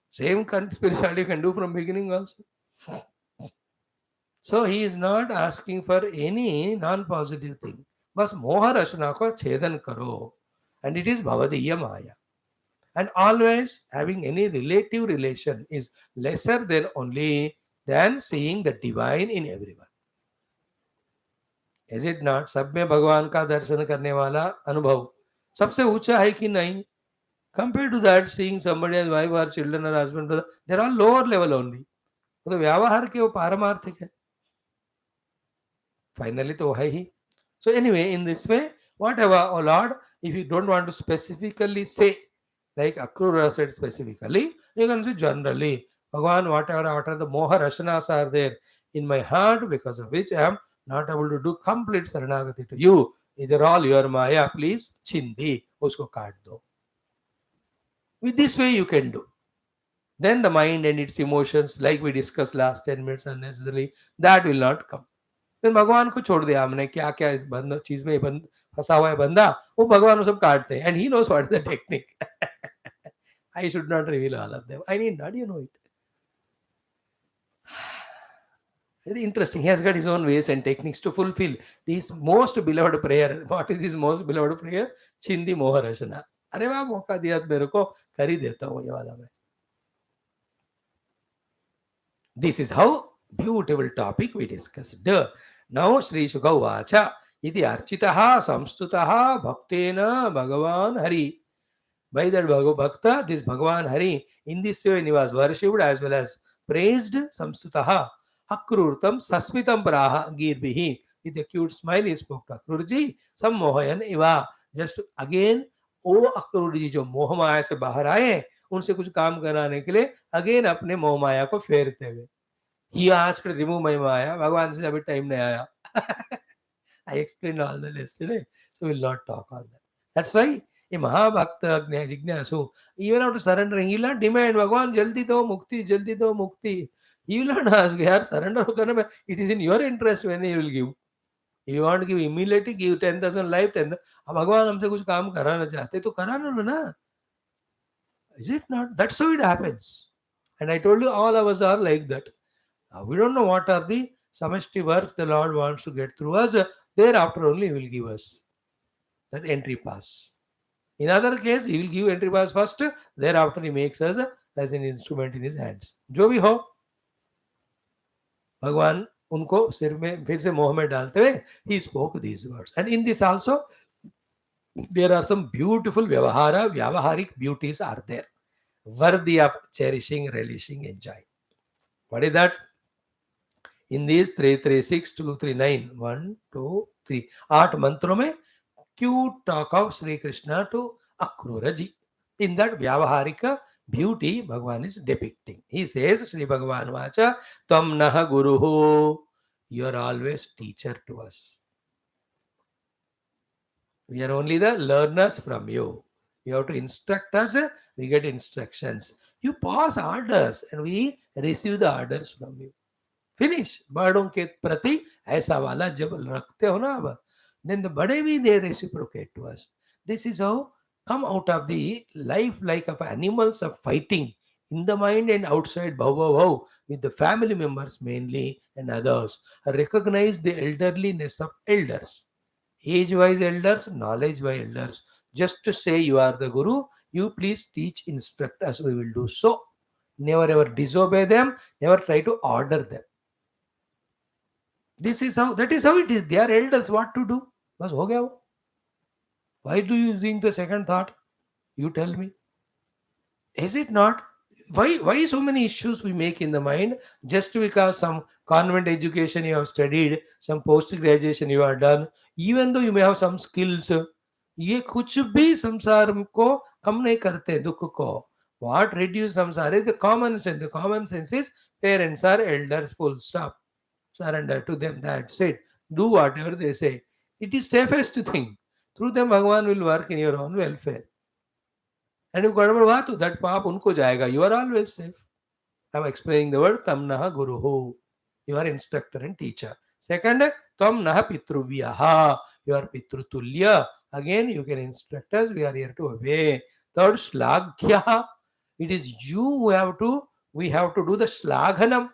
Same spirituality you can do from beginning also. So he is not asking for any non-positive thing. बस मोह रचना को छेदन करो. And it is Bhavadiya Maya. And always having any relative relation is lesser than seeing the divine in everyone. Is it not? सब में भगवान का दर्शन करने वाला अनुभव सबसे ऊंचा है कि नहीं? Compared to that, seeing somebody as wife or children or husband, brother, they're all lower level only. तो व्यवहार के वो पारमार्थिक है. Finally तो है ही. So anyway, in this way, whatever, oh Lord, if you don't want to specifically say, like Akrura said specifically, you can say generally, Bhagavan, whatever the Moha Rashanas are there in my heart, because of which I am not able to do complete Saranagati to you. Either all your Maya, please, chindi, usko kaat do. With this way you can do. Then the mind and its emotions, like we discussed last 10 minutes unnecessarily, that will not come. फिर भगवान को छोड़ दिया हमने, क्या क्या इस बंद चीज में फंसा हुआ है बंदा, वो भगवान सब काटते हैं. And he knows what is the technique. I should not reveal all of them. I need not, you know it. Very interesting. He has got his own ways and techniques to fulfill his most beloved prayer. What is his most beloved prayer? Chindi Moha Rashana. अरे वाह, मौका दिया मेरे को, कर ही देता हूँ ये वाला मैं. This is how beautiful topic we discussed. Now Sri Sukha Vacha iti architaha samstutaha bhaktena Bhagavan Hari. By that Bhakta, this Bhagavan Hari, in this way he was worshipped as well as praised. Samstutaha akrurtam sasmitam praha girbihi. With a cute smile he spoke to Akrurji, sammohayan iva. Just again, ओ अक्रूरजी जो मोह माया से बाहर आए, उनसे कुछ काम कराने के लिए अगेन अपने मोह माया को फेरते हुए. He asked to remove my Maya. Bhagavan says, अभी time नहीं आया. I explained all that yesterday, so we'll not talk on that. That's why a Mahabhakta Jignasu, even after surrendering, he will not demand, Bhagavan, jaldi do mukti, jaldi do mukti. He will not ask, yaar, surrender ho karna, it is in your interest when he will give. If you want to give immediately, give 10,000 life, 10,000. अब भगवान हमसे कुछ काम कराना चाहते तो कराना लो ना. Is it not? That's how it happens. And I told you all of us are like that. We don't know what are the samashti works the Lord wants to get through us. Thereafter only He will give us that entry pass. In other case, He will give entry pass first. Thereafter He makes us as an instrument in His hands. जो भी हो, भगवान उनको सिर में फिर से मोह में डालते हुए He spoke these words. And in this also, there are some beautiful vyavaharik beauties are there, worthy of cherishing, relishing, enjoying. What is that? In these 336, 239, 1, 2, 3, 8 मंत्रों में cute talk of Sri Krishna to AKRURAJI. In that Vyavaharika beauty, Bhagavan is depicting. He says, Sri Bhagavan Vacha, Tam Naha Guruhu. You are always teacher to us. We are only the learners from you. You have to instruct us, we get instructions. You pass orders and we receive the orders from you. Finish. बड़ों के प्रति ऐसा वाला जब रखते हो ना अब, then the बड़े भी they reciprocate to us. This is how come out of the life like of animals of fighting in the mind and outside, with the family members mainly and others. Recognize the elderliness of elders. Age-wise elders, knowledge-wise elders. Just to say you are the Guru, you please teach, instruct us, we will do so. Never ever disobey them, never try to order them. This is how, that is how it is. They are elders, what to do? बस हो गया वो. Why do you think the second thought? You tell me. Is it not? Why so many issues we make in the mind just because some convent education you have studied, some post graduation you have done, even though you may have some skills, ये कुछ भी संसार को कम नहीं करते दुख को. What reduces samsara is the common sense. The common sense is parents are elders, full stop. Surrender to them, that's it. Do whatever they say. It is safest thing. Through them Bhagavan will work in your own welfare. And if गड़बड़ हुआ तो that पाप उनको जाएगा. You are always safe. I'm explaining the word tam naha guruhu. You are instructor and teacher. Second, tam naha pitruvyaha. You are pitrutulya. Again, you can instruct us. We are here to obey. Third, shlaghya. It is you who have to, we have to do the shlaghanam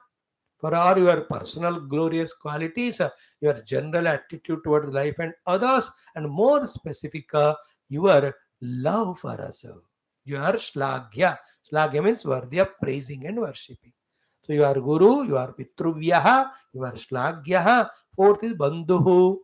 for all your personal glorious qualities, your general attitude towards life and others, and more specific, your love for us. You are shlaghya. Shlaghya means worthy of praising and worshipping. So you are Guru, you are Pitruvyaha, you are Shlaghyaha. Fourth is Bandhuhu.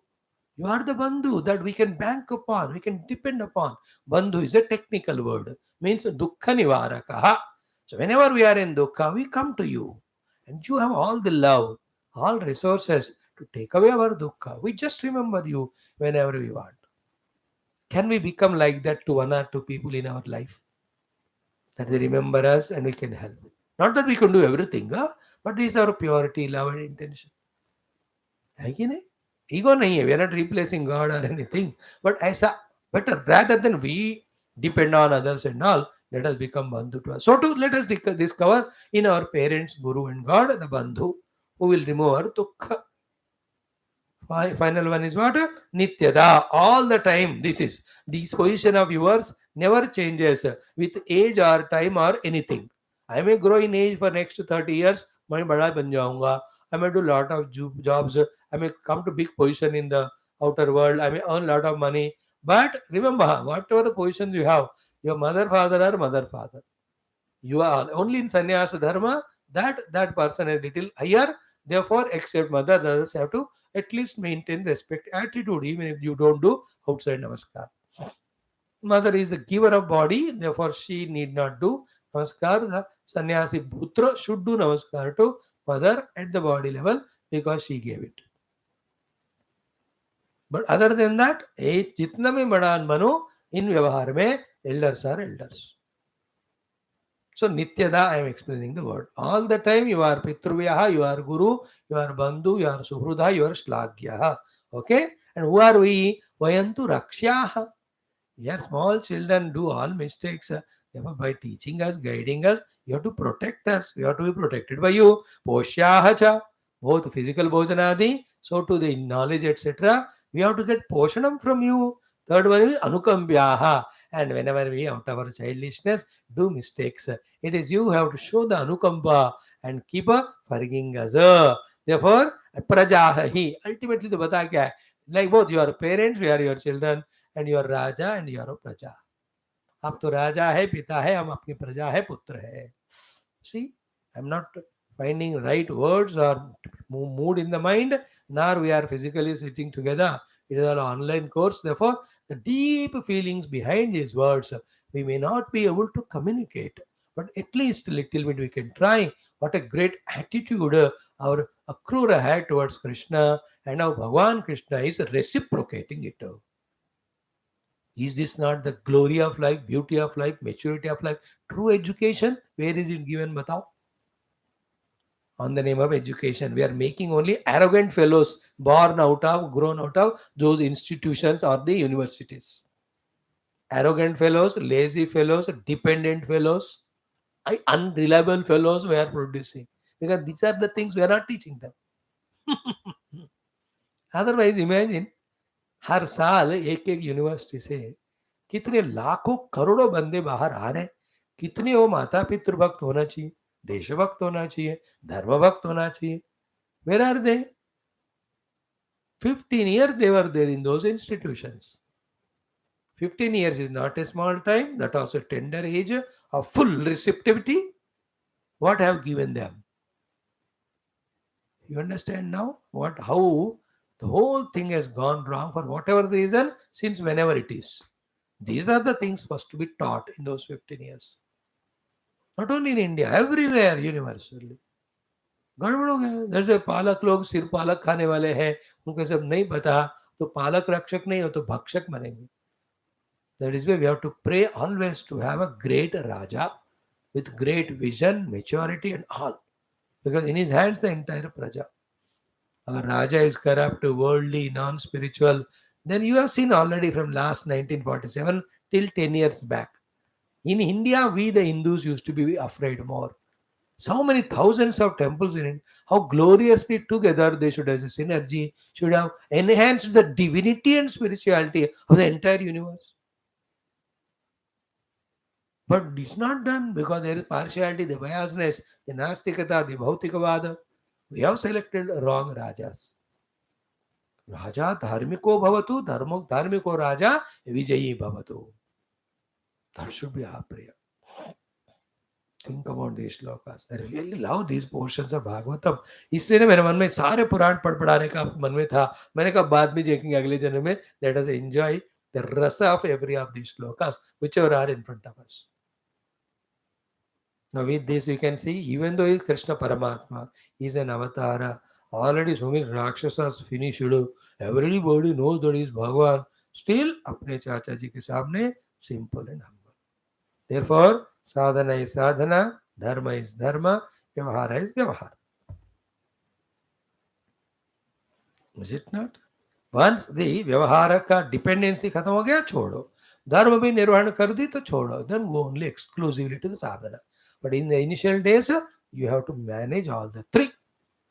You are the Bandhu that we can bank upon, we can depend upon. Bandhu is a technical word, means Dukkha Nivarakaha. So whenever we are in Dukkha, we come to you. And you have all the love, all resources to take away our Dukkha. We just remember you whenever we want. Can we become like that to one or two people in our life? That they remember us and we can help. Not that we can do everything, but this is our purity, love and intention. है कि नहीं? Ego नहीं है. We are not replacing God or anything. But ऐसा better, rather than we depend on others and all, let us become Bandhu to us. So to let us discover in our parents, Guru and God, the Bandhu who will remove our dukkha. Final one is what? Nityada. All the time. This position of yours never changes with age or time or anything. I may grow in age for next 30 years. मैं बड़ा बन जाऊंगा. I may do lot of jobs. I may come to big position in the outer world. I may earn lot of money. But remember, whatever the positions you have, your mother, father or mother, father. You are only in sannyasa dharma that person is little higher. Therefore, except mother, others have to at least maintain respect attitude, even if you don't do outside namaskar. Mother is the giver of body, therefore she need not do namaskar. The sannyasi putra should do namaskar to mother at the body level because she gave it. But other than that, jitna mein bada bano, in vyavahar mein elders are elders. So Nityada, I am explaining the word. All the time you are Pitruvyaha, you are Guru, you are Bandhu, you are Suhrudha, you are Shlagyaha. Okay? And who are we? Vayantu Rakshyaha. We are small children, do all mistakes. Therefore, by teaching us, guiding us, you have to protect us. We have to be protected by you. Poshyaha cha. Both physical bhojanadi, so to the knowledge, etc. We have to get poshanam from you. Third one is anukambhyaha. And whenever we, out of our childishness, do mistakes, it is you who have to show the anukamba and keep forgiving us. Therefore, prajahi. Ultimately, the bata kya hai? Like both your parents, we are your children, and your raja and your praja. आप तो राजा है, पिता है, हम आपकी प्रजा है, पुत्र है. See, I'm not finding right words or mood in the mind, nor we are physically sitting together. It is an online course. Therefore, the deep feelings behind these words, we may not be able to communicate, but at least a little bit we can try. What a great attitude our Akrura had towards Krishna, and now Bhagavan Krishna is reciprocating it. Is this not the glory of life, beauty of life, maturity of life? True education, where is it given? Batao. On the name of education, we are making only arrogant fellows born out of, grown out of those institutions or the universities. Arrogant fellows, lazy fellows, dependent fellows, unreliable fellows we are producing. Because these are the things we are not teaching them. Otherwise, imagine, हर साल एक एक university से कितने लाखों करोड़ों बंदे बाहर आ रहे हैं. कितने वो माता पितृभक्त होना चाहिए, देशभक्त होना चाहिए, धर्मभक्त होना चाहिए. Where are they? 15 years they were there in those institutions. 15 years is not a small time. That also tender age of full receptivity. What I have given them? You understand now how the whole thing has gone wrong for whatever reason, since whenever it is. These are the things must to be taught in those 15 years. Not only in India, everywhere, universally. गड़बड़ हो गया. जैसे पालक लोग सिर पालक खाने वाले हैं, उनको सब नहीं पता, तो पालक रक्षक नहीं हो तो भक्षक बनेंगे. That is why we have to pray always to have a great Raja with great vision, maturity and all. Because in his hands the entire Praja. Our Raja is corrupt, worldly, non-spiritual. Then you have seen already from last 1947 till 10 years back. In India, we the Hindus used to be afraid more. So many thousands of temples in it. How gloriously together they should as a synergy, should have enhanced the divinity and spirituality of the entire universe. But it's not done because there is partiality, the biasness, the nastikata, the bhautikavada. We have selected wrong rajas. Raja dharmiko bhavatu, dharmiko raja vijayi bhavatu. That should be our prayer. Think about these shlokas. I really love these portions of Bhagavatam. इसलिए ना मेरे मन में सारे पुराण पढ़ाने का मन में था. मैंने कहा बाद में देखेंगे अगले जन्म में. Let us enjoy the rasa of every of these shlokas, whichever are in front of us. Now with this you can see, even though he is Krishna Paramatma, he is an avatara. Already so many Rakshasas finished. Everybody knows that he is Bhagavan. Still, अपने चाचा जी के सामने simple and humble. Therefore, sadhana is sadhana, dharma is dharma, vyavahara is vyavahara. Is it not? Once the vyavahara ka dependency खत्म हो गया, छोड़ो. धर्म भी निर्वहन कर दी तो छोड़ो. Then go only exclusively to the sadhana. But in the initial days, you have to manage all the three.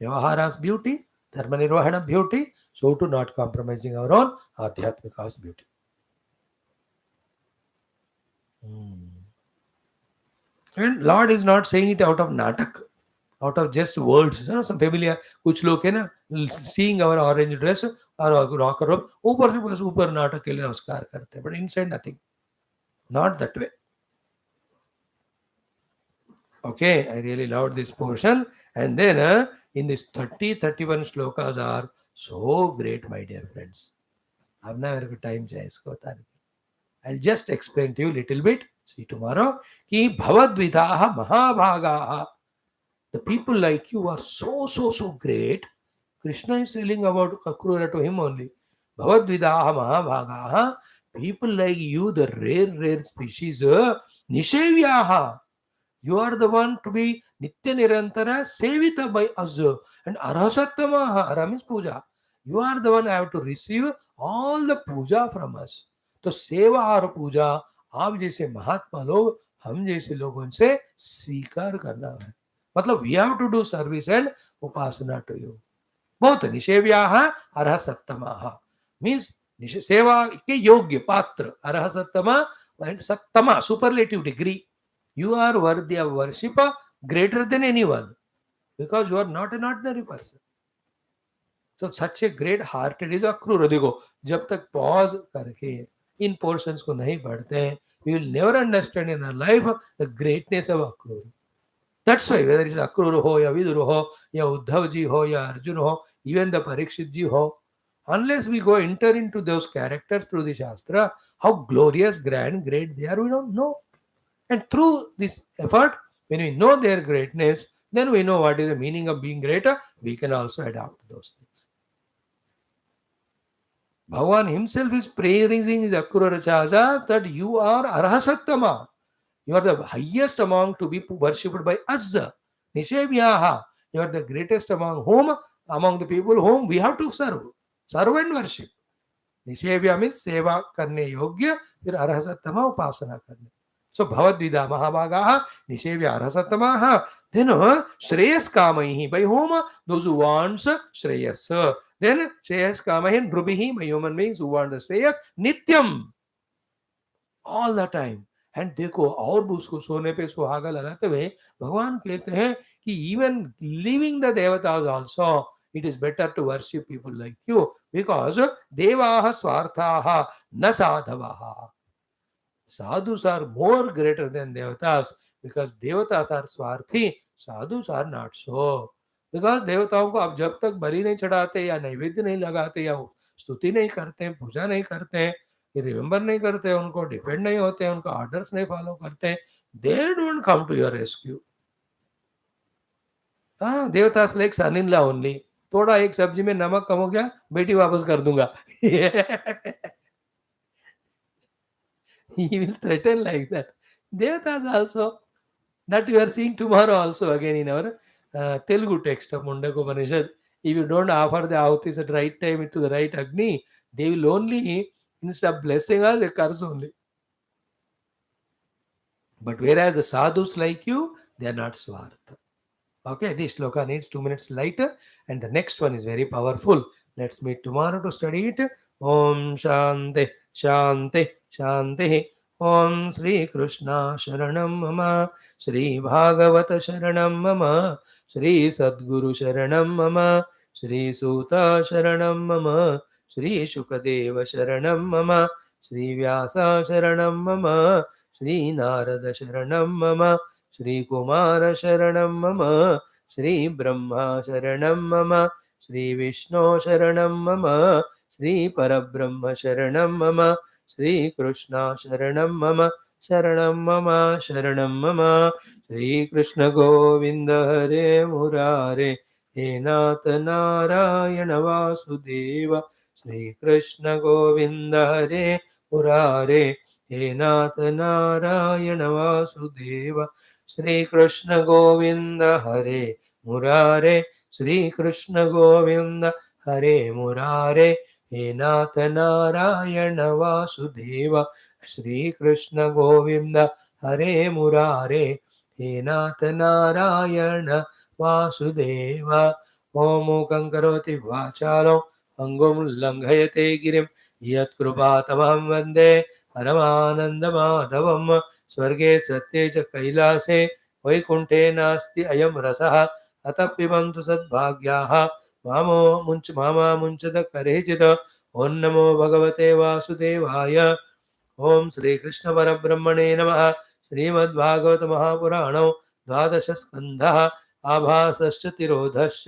Vyavahara's beauty, dharma nirvahana beauty, so to not compromising our own adhyatmika's beauty. And Lord is not saying it out of natak, out of just words. Some familiar, कुछ लोग है ना, seeing our orange dress or rocker robe, ऊपर से बस ऊपर नाटक के लिए नमस्कार करते हैं, but inside nothing. Not that way. Okay, I really loved this portion. And then in this 31 shlokas are so great, my dear friends. अब ना मेरे को टाइम चाहिए इसको बताने. I'll just explain to you a little bit. See tomorrow. कि भवद्विधाः महाभागाः. The people like you are so great. Krishna is telling about Akrura to him only. Bhavadvidaha Mahabhagaha. People like you, the rare species, Nishevyaha. You are the one to be Nitya Nirantara, Sevita by us. And Arasattamaha, Ara means puja. You are the one I have to receive all the puja from us. तो सेवा और पूजा आप जैसे महात्मा लोग, हम जैसे लोगों से स्वीकार करना है. मतलब we have to do service and upasana to you. both निषेव्याः अर्ह सत्तमाः means सेवा के योग्य पात्र अर्ह सत्तमा and sattama superlative degree. You are worthy of worship greater than anyone because you are not an ordinary person. So such a great hearted is Akrur. देखो जब तक pause करके इन portions को नहीं पढ़ते हैं, we will never understand in our life the greatness of Akrur. That's why whether it's Akrur हो या विदुर हो या उद्धव जी हो या अर्जुन हो, even the Parikshit ji ho, unless we go enter into those characters through the Shastra, how glorious, grand, great they are, we don't know. And through this effort, when we know their greatness, then we know what is the meaning of being greater. We can also adopt those things. Bhagavan himself is praising his AKRURAJI that you are Arhasattama. You are the highest among to be worshipped by us. Nishevyaha. You are the greatest among whom, among the people whom we have to serve. Serve and worship. Nishevya means seva karne yogya, फिर Arhasattama upasana karne. So Bhavadvida Mahabhagaha Nishevya Arhasattamaha. Then Shreyas Kamaihi. By whom? Those who wants Shreyas. Then Shreyas Kamahin Brubhihi, by human beings who want the Shreyas Nityam. All the time. And देखो और भी उसको सोने पे सुहागा लगाते हुए भगवान कहते हैं कि even leaving the devatas also, it is better to worship people like you because devaha swarthaha na sadhavaha. Sadhus are more greater than devatas because devatas are swarthi, sadhus are not so. Because देवताओं को आप जब तक बलि नहीं चढ़ाते या नैवेद्य नहीं लगाते या स्तुति नहीं करते, पूजा नहीं करते, रिमेंबर नहीं करते, उनको डिपेंड नहीं होते, उनका ऑर्डर्स नहीं फॉलो करते, they don't come to your rescue. हाँ, देवतास like sun in law only. थोड़ा एक सब्जी में नमक कम हो गया, बेटी वापस कर दूंगा. He will threaten like that. Devatas also, that you are seeing tomorrow also again in our Telugu text of Mundaka Upanishad. If you don't offer the ahutis at right time to the right Agni, they will only, instead of blessing us, they curse only. But whereas the sadhus like you, they are not swartha. Okay, this shloka needs 2 minutes lighter, and the next one is very powerful. Let's meet tomorrow to study it. Om Shanti Shanti Shanti. Om Sri Krishna Sharanam Mama. Sri Bhagavata Sharanam Mama. Sri Sadguru Sharanam Mama. Sri Suta Sharanam Mama. Sri Shukadeva Sharanam Mama. Sri Vyasa Sharanam Mama. Sri Narada Sharanam Mama. Shri Kumara Sharanam Mama. Shri Brahma Sharanam Mama. Shri Vishnu Sharanam Mama. Shri Parabrahma Sharanam Mama. Shri Krishna Sharanam Mama. Sharanam Mama. Sharanam Mama. Shri Krishna Govinda Hare Murare. He Nath Narayana Vasudeva. Shri Krishna Govinda Hare Murare. He Nath Narayana Vasudeva. Shri Krishna Govinda Hare Murare. Shri Krishna Govinda Hare Murare. He Nath Narayana Vasudeva. Shri Krishna Govinda Hare Murare. He Nath Narayana Vasudeva. Om Mukhaṁ Karoti Vācālam Angum Langhayate Girim Yat Krupatamaham Vande Paramanandamādhavam. स्वर्गे सत्ये च कैलासे वैकुंठे नास्ति अयं रसः अतः पिबन्तु सद्भाग्याः मामा मुञ्चत करेचित्. ओं नमो भगवते वासुदेवाय. ओं श्री कृष्ण परब्रह्मणे नमः. श्रीमद्भागवत महापुराणौ द्वादश स्कन्धः. आभासश्च तिरोधश्च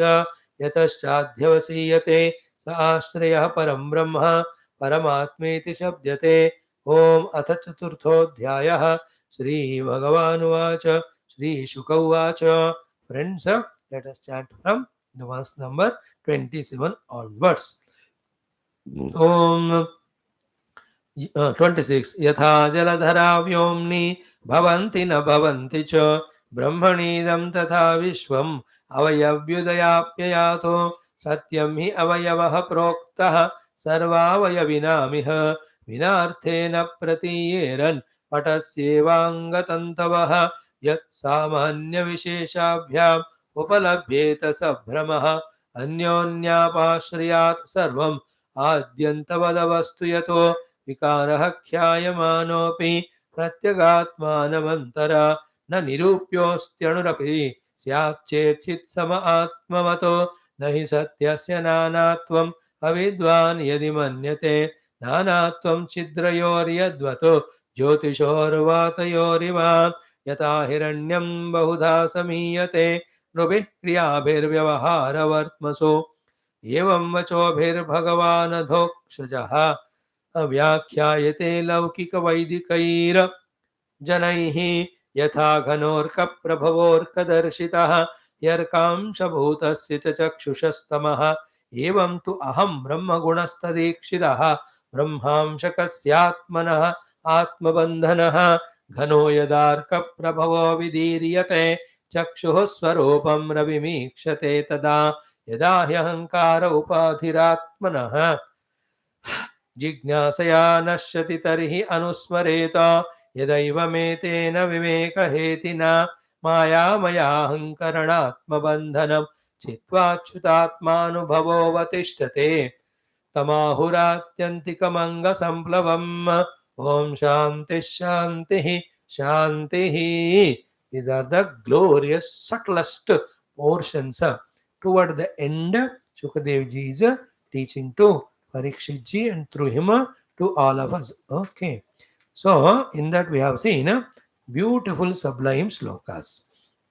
यतश्चाध्यवसीयते स आश्रयः परं ब्रह्म परमात्मेति शब्दते. ओम अथ चतुर्थोऽध्यायः. Shri Bhagavan Shri Shuka Friends, let us chant from the verse number 27 onwards. Om 26. Yatha jaladhara vyomni bhavanti na bhavanti cha brahmanidam tatha vishvam avayavyudayapyayato satyam hi avayavah proktah sarvavayavinamiha vinarthena pratiyeran पटस्येवाङ्गतन्तवः यत् सामान्यविशेषाभ्याम् उपलभ्येत स भ्रमः अन्योन्यापाश्रयात् सर्वम् आद्यन्तवदवस्तु यतो विकारः ख्यायमानोऽपि प्रत्यगात्मानमन्तरा न निरूप्योऽस्त्यणुरपि स्याच्चेच्चित् सम आत्मवतो न हि सत्यस्य नानात्वम् अविद्वान् यदि मन्यते नानात्वं छिद्रयोर्यद्वतो ज्योतिषोर्वातयोरिव यथा हिरण्यं बहुधा समीयते नृभिः क्रियाभिर्व्यवहारवर्त्मसु एवं वचोभिर्भगवानधोक्षजः व्याख्यायते लौकिकवैदिकैर्जनैः यथा घनोर्कप्रभवोर्कदर्शितः यर्कांशभूतस्य च चक्षुषस्तमः एवं तु अहं ब्रह्मगुणस्तदीक्षितः ब्रह्मांशकस्यात्मनः आत्मबन्धनः घनो यदार्कप्रभवो विदीर्यते चक्षुः स्वरूपं रविमीक्षते तदा यदा ह्यहङ्कार उपाधिरात्मनः जिज्ञासया नश्यति तर्हि अनुस्मरेत यदैवमेतेन विवेकहेतिना मायामयाहङ्करणात्मबन्धनं चित्वाच्युतात्मानुभवोऽवतिष्ठते तमाहुरात्यन्तिकमङ्गसम्प्लवम् ॐ शान्तिः शान्तिः शान्तिः. These are the glorious subtlest portions toward the end. Shukadev ji is teaching to Parikshit ji and through him to all of us. Okay. So in that we have seen beautiful sublime slokas.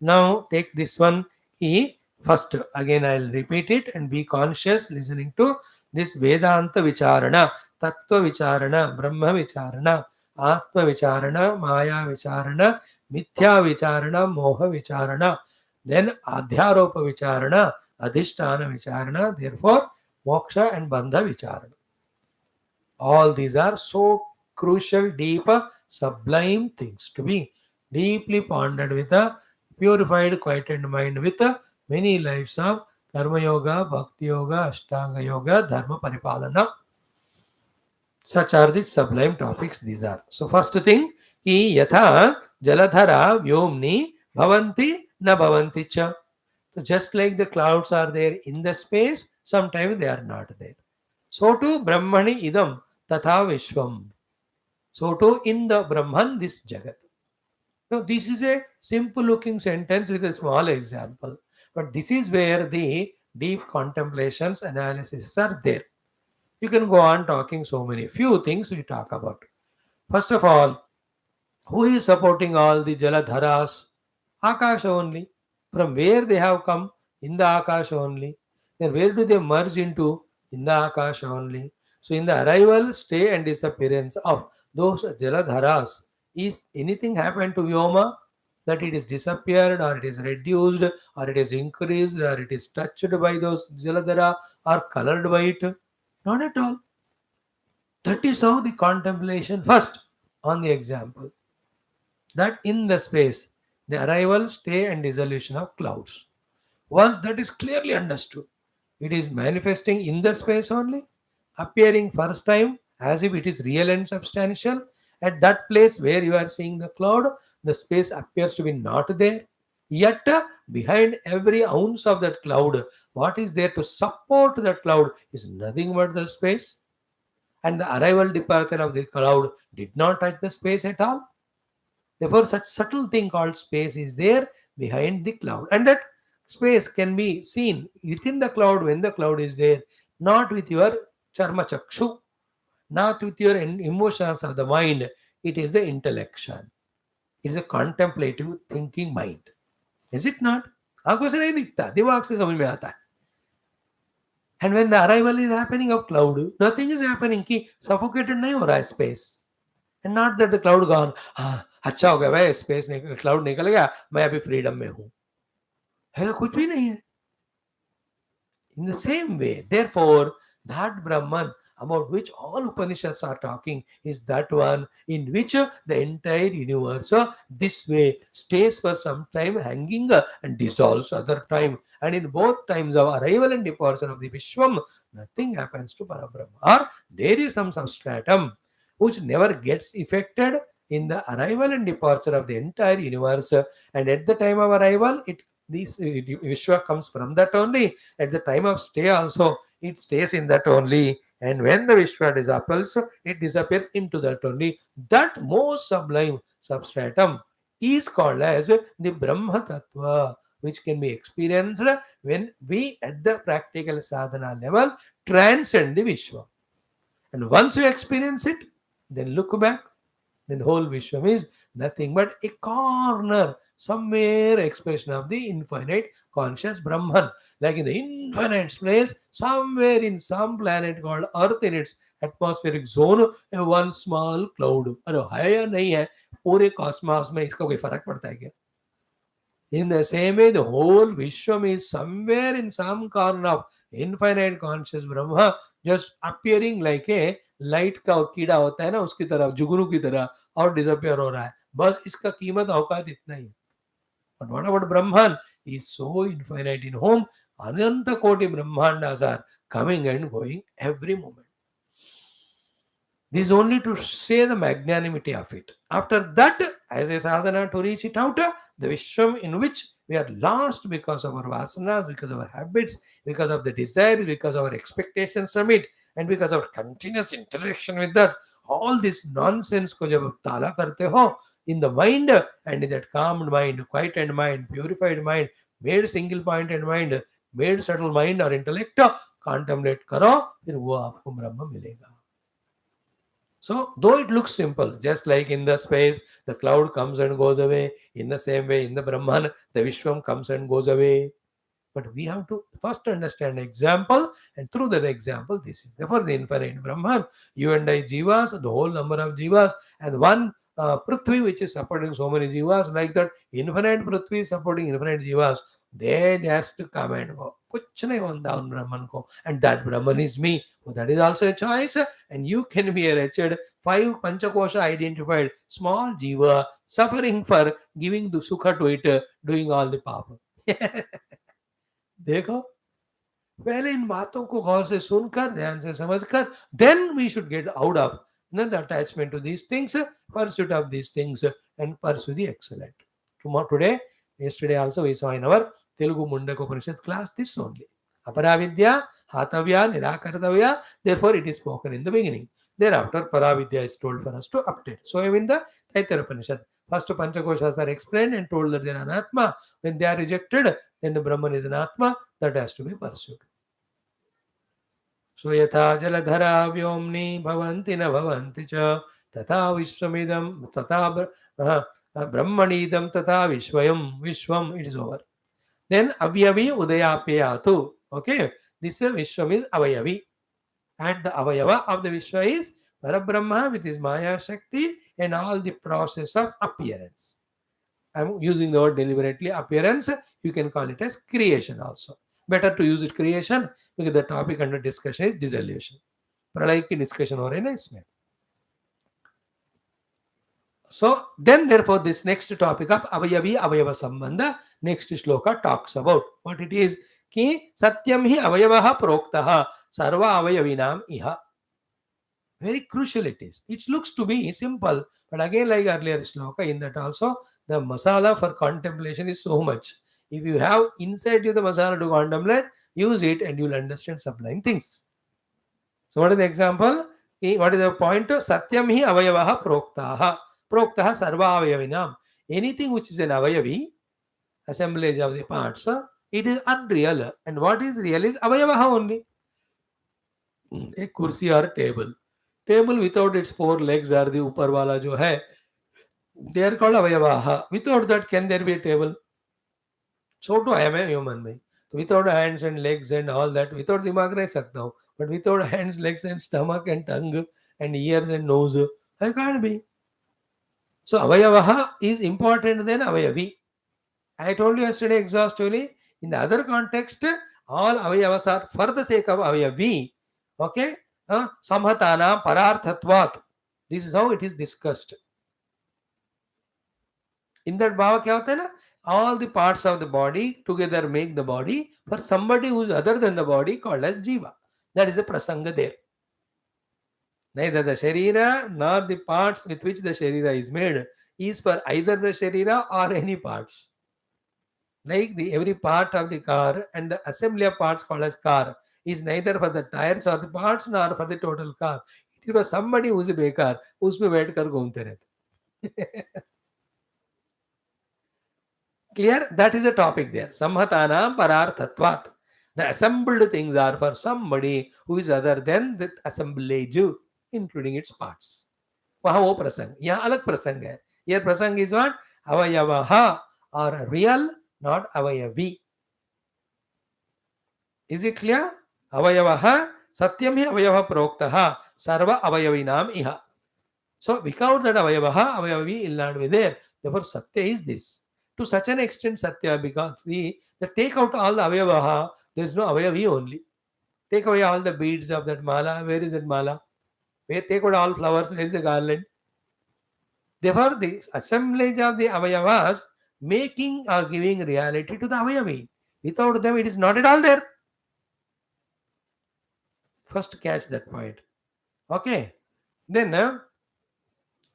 Now take this one key first. Again I'll repeat it and be conscious listening to this Vedanta Vicharana, Tattva Vicharana, Brahma Vicharana, Atma Vicharana, Maya Vicharana, Mithya Vicharana, Moha Vicharana, then Adhyaropa Vicharana, Adhisthana Vicharana, therefore Moksha and Bandha Vicharana. All these are so crucial, deep, sublime things to be deeply pondered with a purified, quietened mind with many lives of Karma Yoga, Bhakti Yoga, Ashtanga Yoga, Dharma Paripalana. Such are the sublime topics these are. So first thing, ki yatha jaladhara vyomni bhavanti na bhavanti cha. So just like the clouds are there in the space, sometimes they are not there. So too Brahmani idam tatha vishwam. So too in the Brahman this Jagat. Now this is a simple looking sentence with a small example. But this is where the deep contemplations, analysis are there. You can go on talking so many. Few things we talk about. First of all, who is supporting all the Jaladharas? Akasha only. From where they have come? In the Akasha only. Then where do they merge into? In the Akasha only. So in the arrival, stay and disappearance of those Jaladharas, is anything happened to Vyoma? That it is disappeared or it is reduced or it is increased or it is touched by those Jaladhara or colored by it? Not at all. That is how the contemplation first on the example. That in the space, the arrival, stay and dissolution of clouds. Once that is clearly understood, it is manifesting in the space only, appearing first time as if it is real and substantial. At that place where you are seeing the cloud, the space appears to be not there. Yet, behind every ounce of that cloud, what is there to support that cloud is nothing but the space. And the arrival departure of the cloud did not touch the space at all. Therefore, such subtle thing called space is there behind the cloud. And that space can be seen within the cloud when the cloud is there, not with your charma chakshu, not with your emotions of the mind. It is the intellection. It is a contemplative thinking mind. Is it not? आंखों से नहीं दिखता, दिमाग से समझ में आता है. And when the arrival is happening of cloud, nothing is happening. कि suffocated नहीं हो रहा है space. And not that the cloud gone. हाँ अच्छा हो गया भाई, space cloud निकल गया, मैं अभी freedom में हूँ. है कुछ भी नहीं है. In the same way, therefore, that Brahman about which all Upanishads are talking is that one in which the entire universe this way stays for some time hanging and dissolves other time. And in both times of arrival and departure of the Vishwam, nothing happens to Parabrahma. Or there is some substratum which never gets affected in the arrival and departure of the entire universe. And at the time of arrival, it This Vishwa comes from that only. At the time of stay also, it stays in that only. And when the Vishwa disappears, it disappears into that only. That most sublime substratum is called as the Brahma Tattva, which can be experienced when we at the practical sadhana level transcend the Vishwa. And once you experience it, then look back, then the whole Vishwam is nothing but a corner, somewhere expression of the infinite conscious Brahman. Like in the infinite space, somewhere in some planet called Earth in its atmospheric zone, a one small cloud. अरे है या नहीं है पूरे Cosmos में इसका कोई फर्क पड़ता है क्या? In the same way, the whole Vishwam is somewhere in some corner of infinite conscious Brahma, just appearing like a light का कीड़ा होता है ना उसकी तरह जुगनू की तरह और डिसअपियर हो रहा है बस इसका कीमत औकात इतना ही but what about Brahman is so infinite in whom ananta koti brahmandas are coming and going every moment. This is only to say the magnanimity of it. After that, as a sadhana to reach it out, the Vishwam in which we are lost because of our vasanas, because of our habits, because of the desires, because of our expectations from it, and because of continuous interaction with that, all this nonsense ko jab tala karte ho in the mind and in that calmed mind, quieted mind, purified mind, made single pointed mind, made subtle mind or intellect, contemplate करो फिर वो आपको ब्रह्म मिलेगा. So, though it looks simple, just like in the space, the cloud comes and goes away. In the same way, in the Brahman, the Vishwam comes and goes away. But we have to first understand example, and through that example, this is therefore the infinite Brahman. You and I Jivas, the whole number of Jivas, and one Prithvi which is supporting so many Jivas, like that infinite Prithvi supporting infinite Jivas. They just come and go. कुछ नहीं होता उन ब्राह्मण को, and that Brahman is me. So that is also a choice, and you can be a wretched 5 Panchakosha identified small jiva suffering for giving the sukha to it, doing all the papa. देखो पहले इन बातों को गौर से सुनकर ध्यान से समझकर then we should get out of the attachment to these things, pursuit of these things, and pursue the excellent. Today, yesterday also we saw in our Telugu Mundaka Upanishad class this only. Aparavidya, Hatavya, Nirakartavya, therefore it is spoken in the beginning. Thereafter, Paravidya is told for us to update. So in the Taittiriya Upanishad, first Panchakoshas are explained and told that they are anatma. When they are rejected, then the Brahman is an atma that has to be pursued. So yatha jaladhara vyomni bhavanti na bhavanti cha tata vishwamidam tata brahmanidam tata vishwam, it is over. Then avyavi udayapayatu. Okay, this vishwam is avayavi, and the avayava of the vishwa is Parabrahma with his Maya Shakti and all the process of appearance. I am using the word deliberately, appearance. You can call it as creation also. Better to use it creation because the topic under discussion is dissolution. प्रलय की discussion हो रही है ना इसमें. So then therefore this next topic of avayavi avayava sambandha, next shloka talks about what it is. कि सत्यम ही अवयवः प्रोक्तः सर्व अवयविनाम इह. Very crucial it is. It looks to be simple, but again, like earlier shloka, in that also the masala for contemplation is so much. If you have inside you the masala to contemplate, use it and you'll understand sublime things. So what is the example? What is the point? Satyam hi avayavaha proktaha. Proktaha sarva avayavinam. Anything which is an avayavi, assemblage of the parts, it is unreal. And what is real is avayavaha only. A kursi or table. Table without its 4 legs or the upar wala jo hai, they are called avayavaha. Without that, can there be a table? So too I am a human being. Without hands and legs and all that, without dimag reh sakta hu. But without hands, legs and stomach and tongue and ears and nose, I can't be. So avayavaha is important than avayavi. I told you yesterday exhaustively, in the other context, all avayavas are for the sake of avayavi. Okay? Samhatana pararthatvat. This is how it is discussed. In that bhava kya hota hai na? All the parts of the body together make the body for somebody who is other than the body called as jiva. That is a prasanga there. Neither the sharira nor the parts with which the sharira is made is for either the sharira or any parts. Like the every part of the car and the assembly of parts called as car is neither for the tires or the parts nor for the total car. It is for somebody who is बेकार उसमें बैठ कर घूमते रहते. Clear? That is the topic there. Samhatanam pararthatvat. The assembled things are for somebody who is other than the assemblage, including its parts. वहाँ वो प्रसंग, यहाँ अलग प्रसंग है. Here प्रसंग is what? Avayavaha or real, not avayavi. Is it clear? Avayavaha satyam hi avayava proktaha sarva avayavinam iha. So without that avayavaha, avayavi will not be there. Therefore satya is this. To such an extent satya, because the take out all the avayavaha, there is no avayavi only. Take away all the beads of that mala. Where is that mala? Where take out all flowers? Where is the garland? Therefore, the assemblage of the avayavas making or giving reality to the avayavi. Without them, it is not at all there. First catch that point. Okay. Then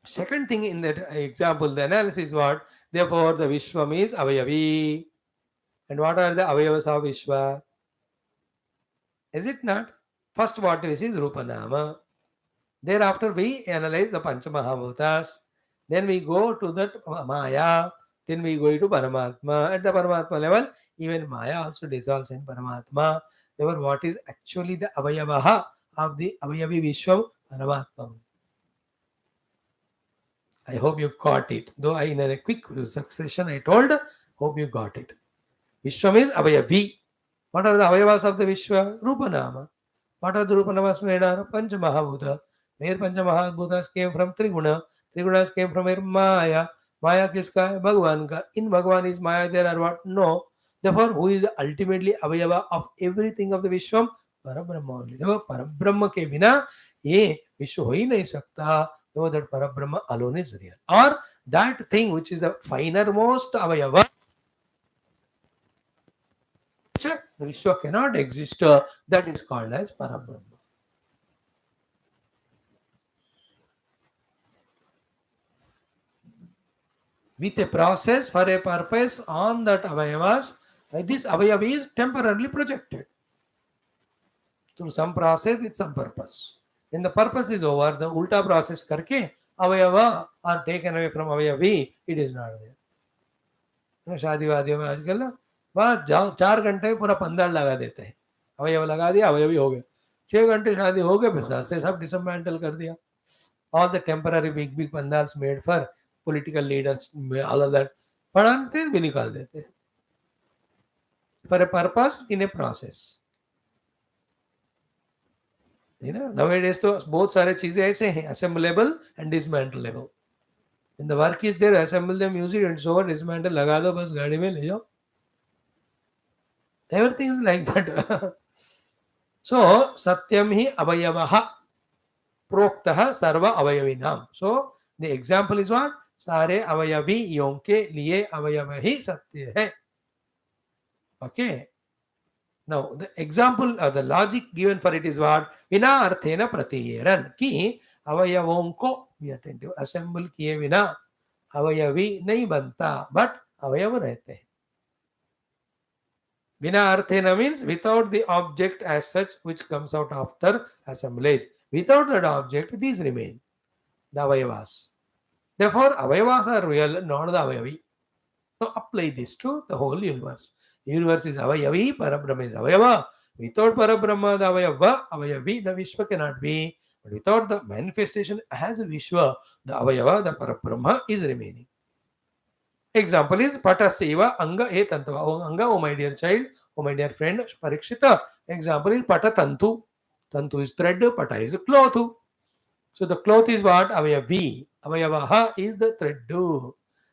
second thing in that example, the analysis is what? Therefore, the Vishwam is avayavi. And what are the avayavas of Vishwa? Is it not? First what we see is Rupanama. Thereafter we analyze the Panchamahabhutas. Then we go to that Maya. Then we go to Paramatma. At the Paramatma level, even Maya also dissolves in Paramatma. Therefore, what is actually the avayavaha of the avayavi Vishwam? Paramatma. I hope you got it. Though in a quick succession I told, hope you got it. Vishwam is avayavi. What are the avayavas of the Vishwa? Rupanama. What are the Rupanamas made of? Panchamahabhuta. Where Panchamahabhutas came from? Triguna. Trigunas came from where? Maya. Maya kiska? Bhagavan ka. In Bhagavan is Maya there or what? No. Therefore, who is ultimately avayava of everything of the Vishwam? Parabrahma only. Therefore, Parabrahma ke bina ye Vishwa ho hi nahi sakta. Therefore, that Parabrahma alone is real. Or that thing which is the finermost avayava, the Vishwa cannot exist, that is called as Parabrahma. With a process for a purpose on that avayavas, this avayava is temporarily projected through some process with some purpose. When the purpose is over, the ulta process karke avayava are taken away from avayavi, it is not there. शादी वादियों में आजकल ना बस जाओ 4 घंटे में पूरा पंडाल लगा देते हैं, अवयव लगा दिया, अवयवी हो गए. 6 घंटे शादी हो गए, फिर से सब डिसमेंटल कर दिया. All the temporary big pandals made for political leaders, all of that पढ़ाते भी निकाल देते हैं. For a purpose in a process. Nowadays तो बहुत सारे चीजें ऐसे हैं, assemblable and dismantleable. When the work is there, assemble them, use it, and so on, dismantle, लगा दो, बस गाड़ी में ले जाओ. Everything is like that. So, satyam hi avayavaha proktaha sarva avayavinam. So, the example is what? सारे अवयवियों के लिए अवयव ही सत्य है. Okay. Now, the example or the logic given for it is what? Vina arthena pratiyeran. कि अवयवों को be attentive, assemble किए बिना अवयवी नहीं बनता, but अवयव रहते हैं. Vina arthena means without the object as such which comes out after assemblage. Without that object, these remain, the avayavas. Therefore, avayavas are real, not the avayavi. So apply this to the whole universe. Universe is avayavi, Parabrahma is avayava. Without Parabrahma, the avayavi, the Vishwa cannot be. But without the manifestation as a Vishwa, the avayava, the Parabrahma is remaining. Example is Pataseva Anga E Tantava. Oh, Anga, oh my dear child, oh my dear friend, Parikshita. Example is Pata Tantu. Tantu is thread, Pata is cloth. So the cloth is what? Avayavi. Avayavaha is the thread.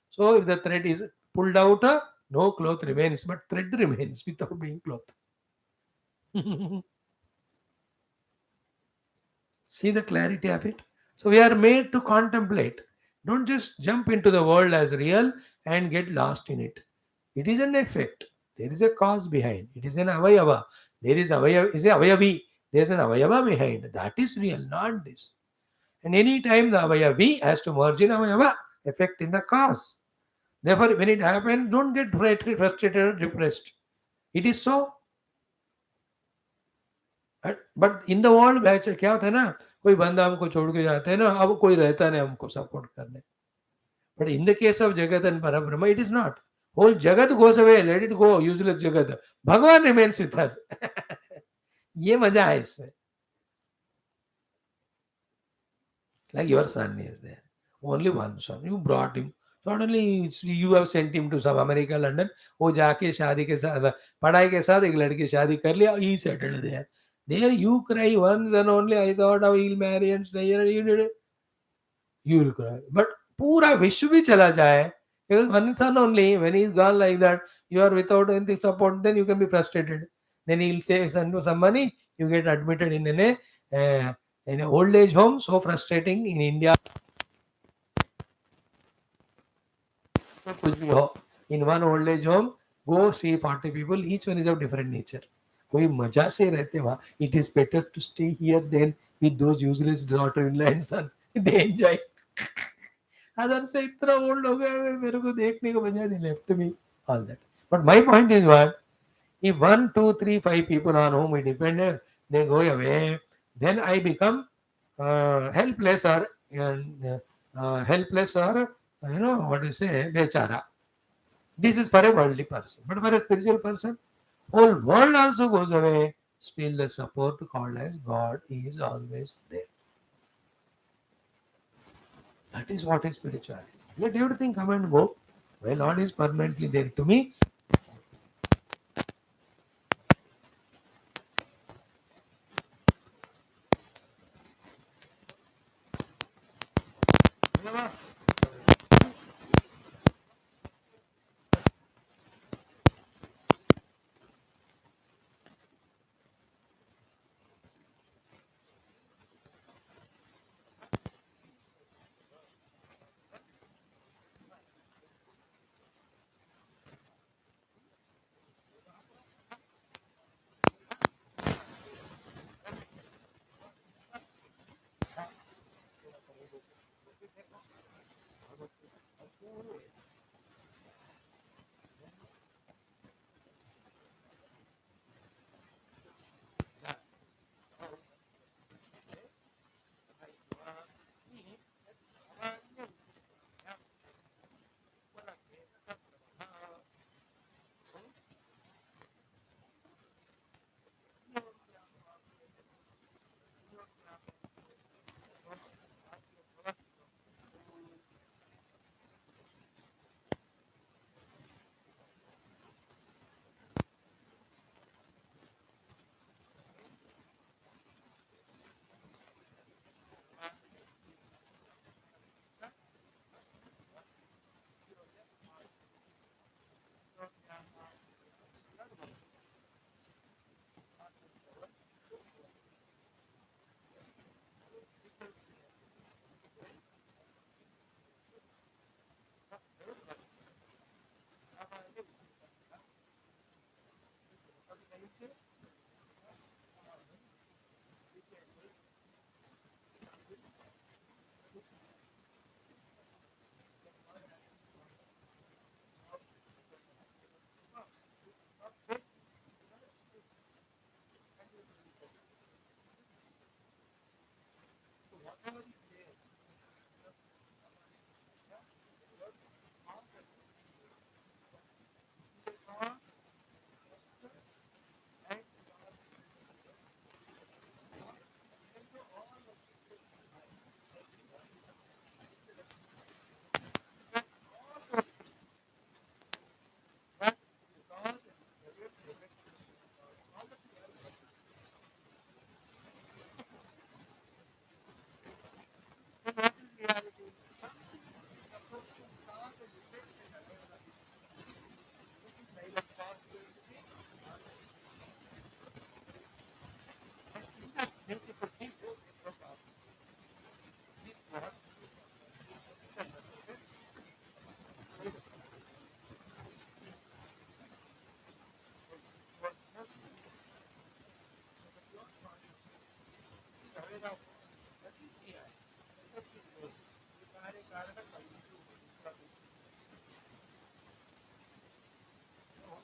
So if the thread is pulled out, no cloth remains, but thread remains without being cloth. See the clarity of it? So we are made to contemplate. Don't just jump into the world as real and get lost in it. It is an effect. There is a cause behind. It is an avayava. There is avayavi. There is an avayava behind. That is real, not this. And any time the avayavi has to merge in avayava, effect in the cause. Therefore, when it happens, don't get frustrated or depressed. It is so. But in the world batch क्या होता है ना, कोई बंदा हमको छोड़ के जाते हैं ना, अब कोई रहता नहीं हमको सपोर्ट करने. But in the case of जगत एंड परब्रह्म इट इज नॉट. होल जगत गोes away, let it go, useless जगत, भगवान रिमेन्स विथ अस. ये मजा है इससे. Like your son is there, only one son, you brought him, suddenly you have sent him to some America, London, वो जाके शादी के साथ, पढ़ाई के साथ एक लड़की की शादी कर लिया, he settled there. There you cry once and only, I thought how he'll marry and stay here, you did it, you will cry. But पूरा विश्व भी चला जाए, because one son only, when he's gone like that, you are without anything support, then you can be frustrated. Then he'll say, send some money, you get admitted in a old age home. So frustrating in India. कुछ भी हो, in one old age home, go see 40 people, each one is of different nature. कोई मजा से रहते वहाँ. It is better to stay here than with those useless daughter-in-law and son. They enjoy. Other से इतना ओल्ड हो गया है, मेरे को देखने को बजाय they left me all that. But my point is what? If 1, 2, 3, 5 people on whom we depended, they go away, then I become helpless or helpless or what do you say, bechara. This is for a worldly person. But for a spiritual person, whole world also goes away. Still the support called as God is always there. That is what is spirituality. Let everything come and go. Well, Lord is permanently there to me.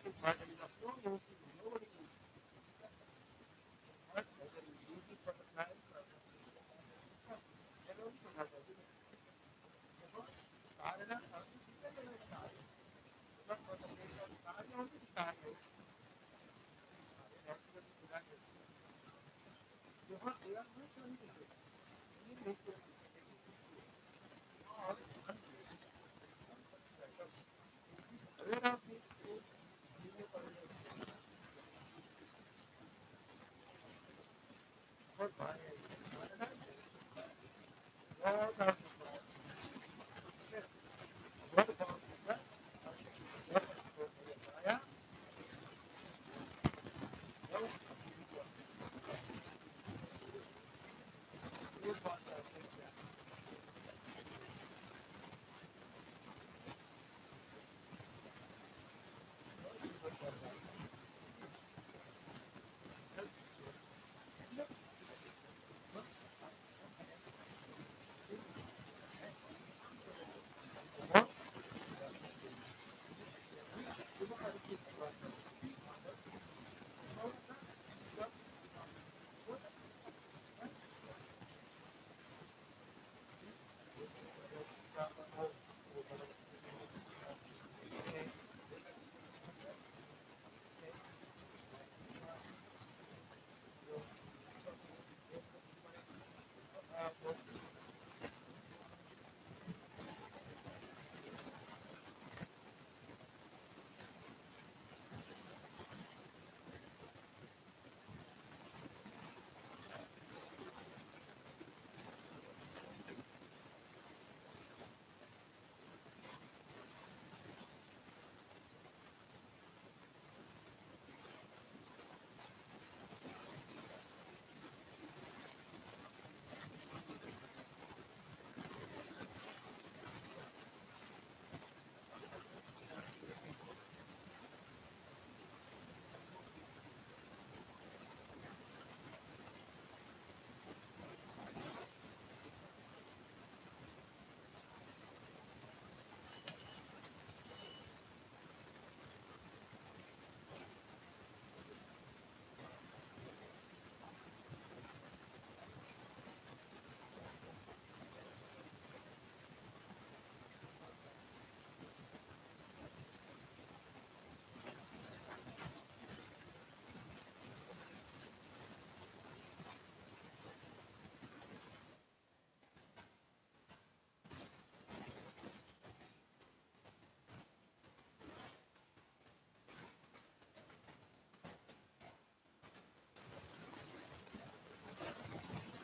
but there is a flow using nobody will but whether you use it for the client or then also not available. Because Karana also depends on the Karya. Not for the place of Karya, only the Karya. Karya naturally to that extent. They are not only the way. Any nature is taking this way. Or one way. One particular. Aware of these two, you may follow. What Maya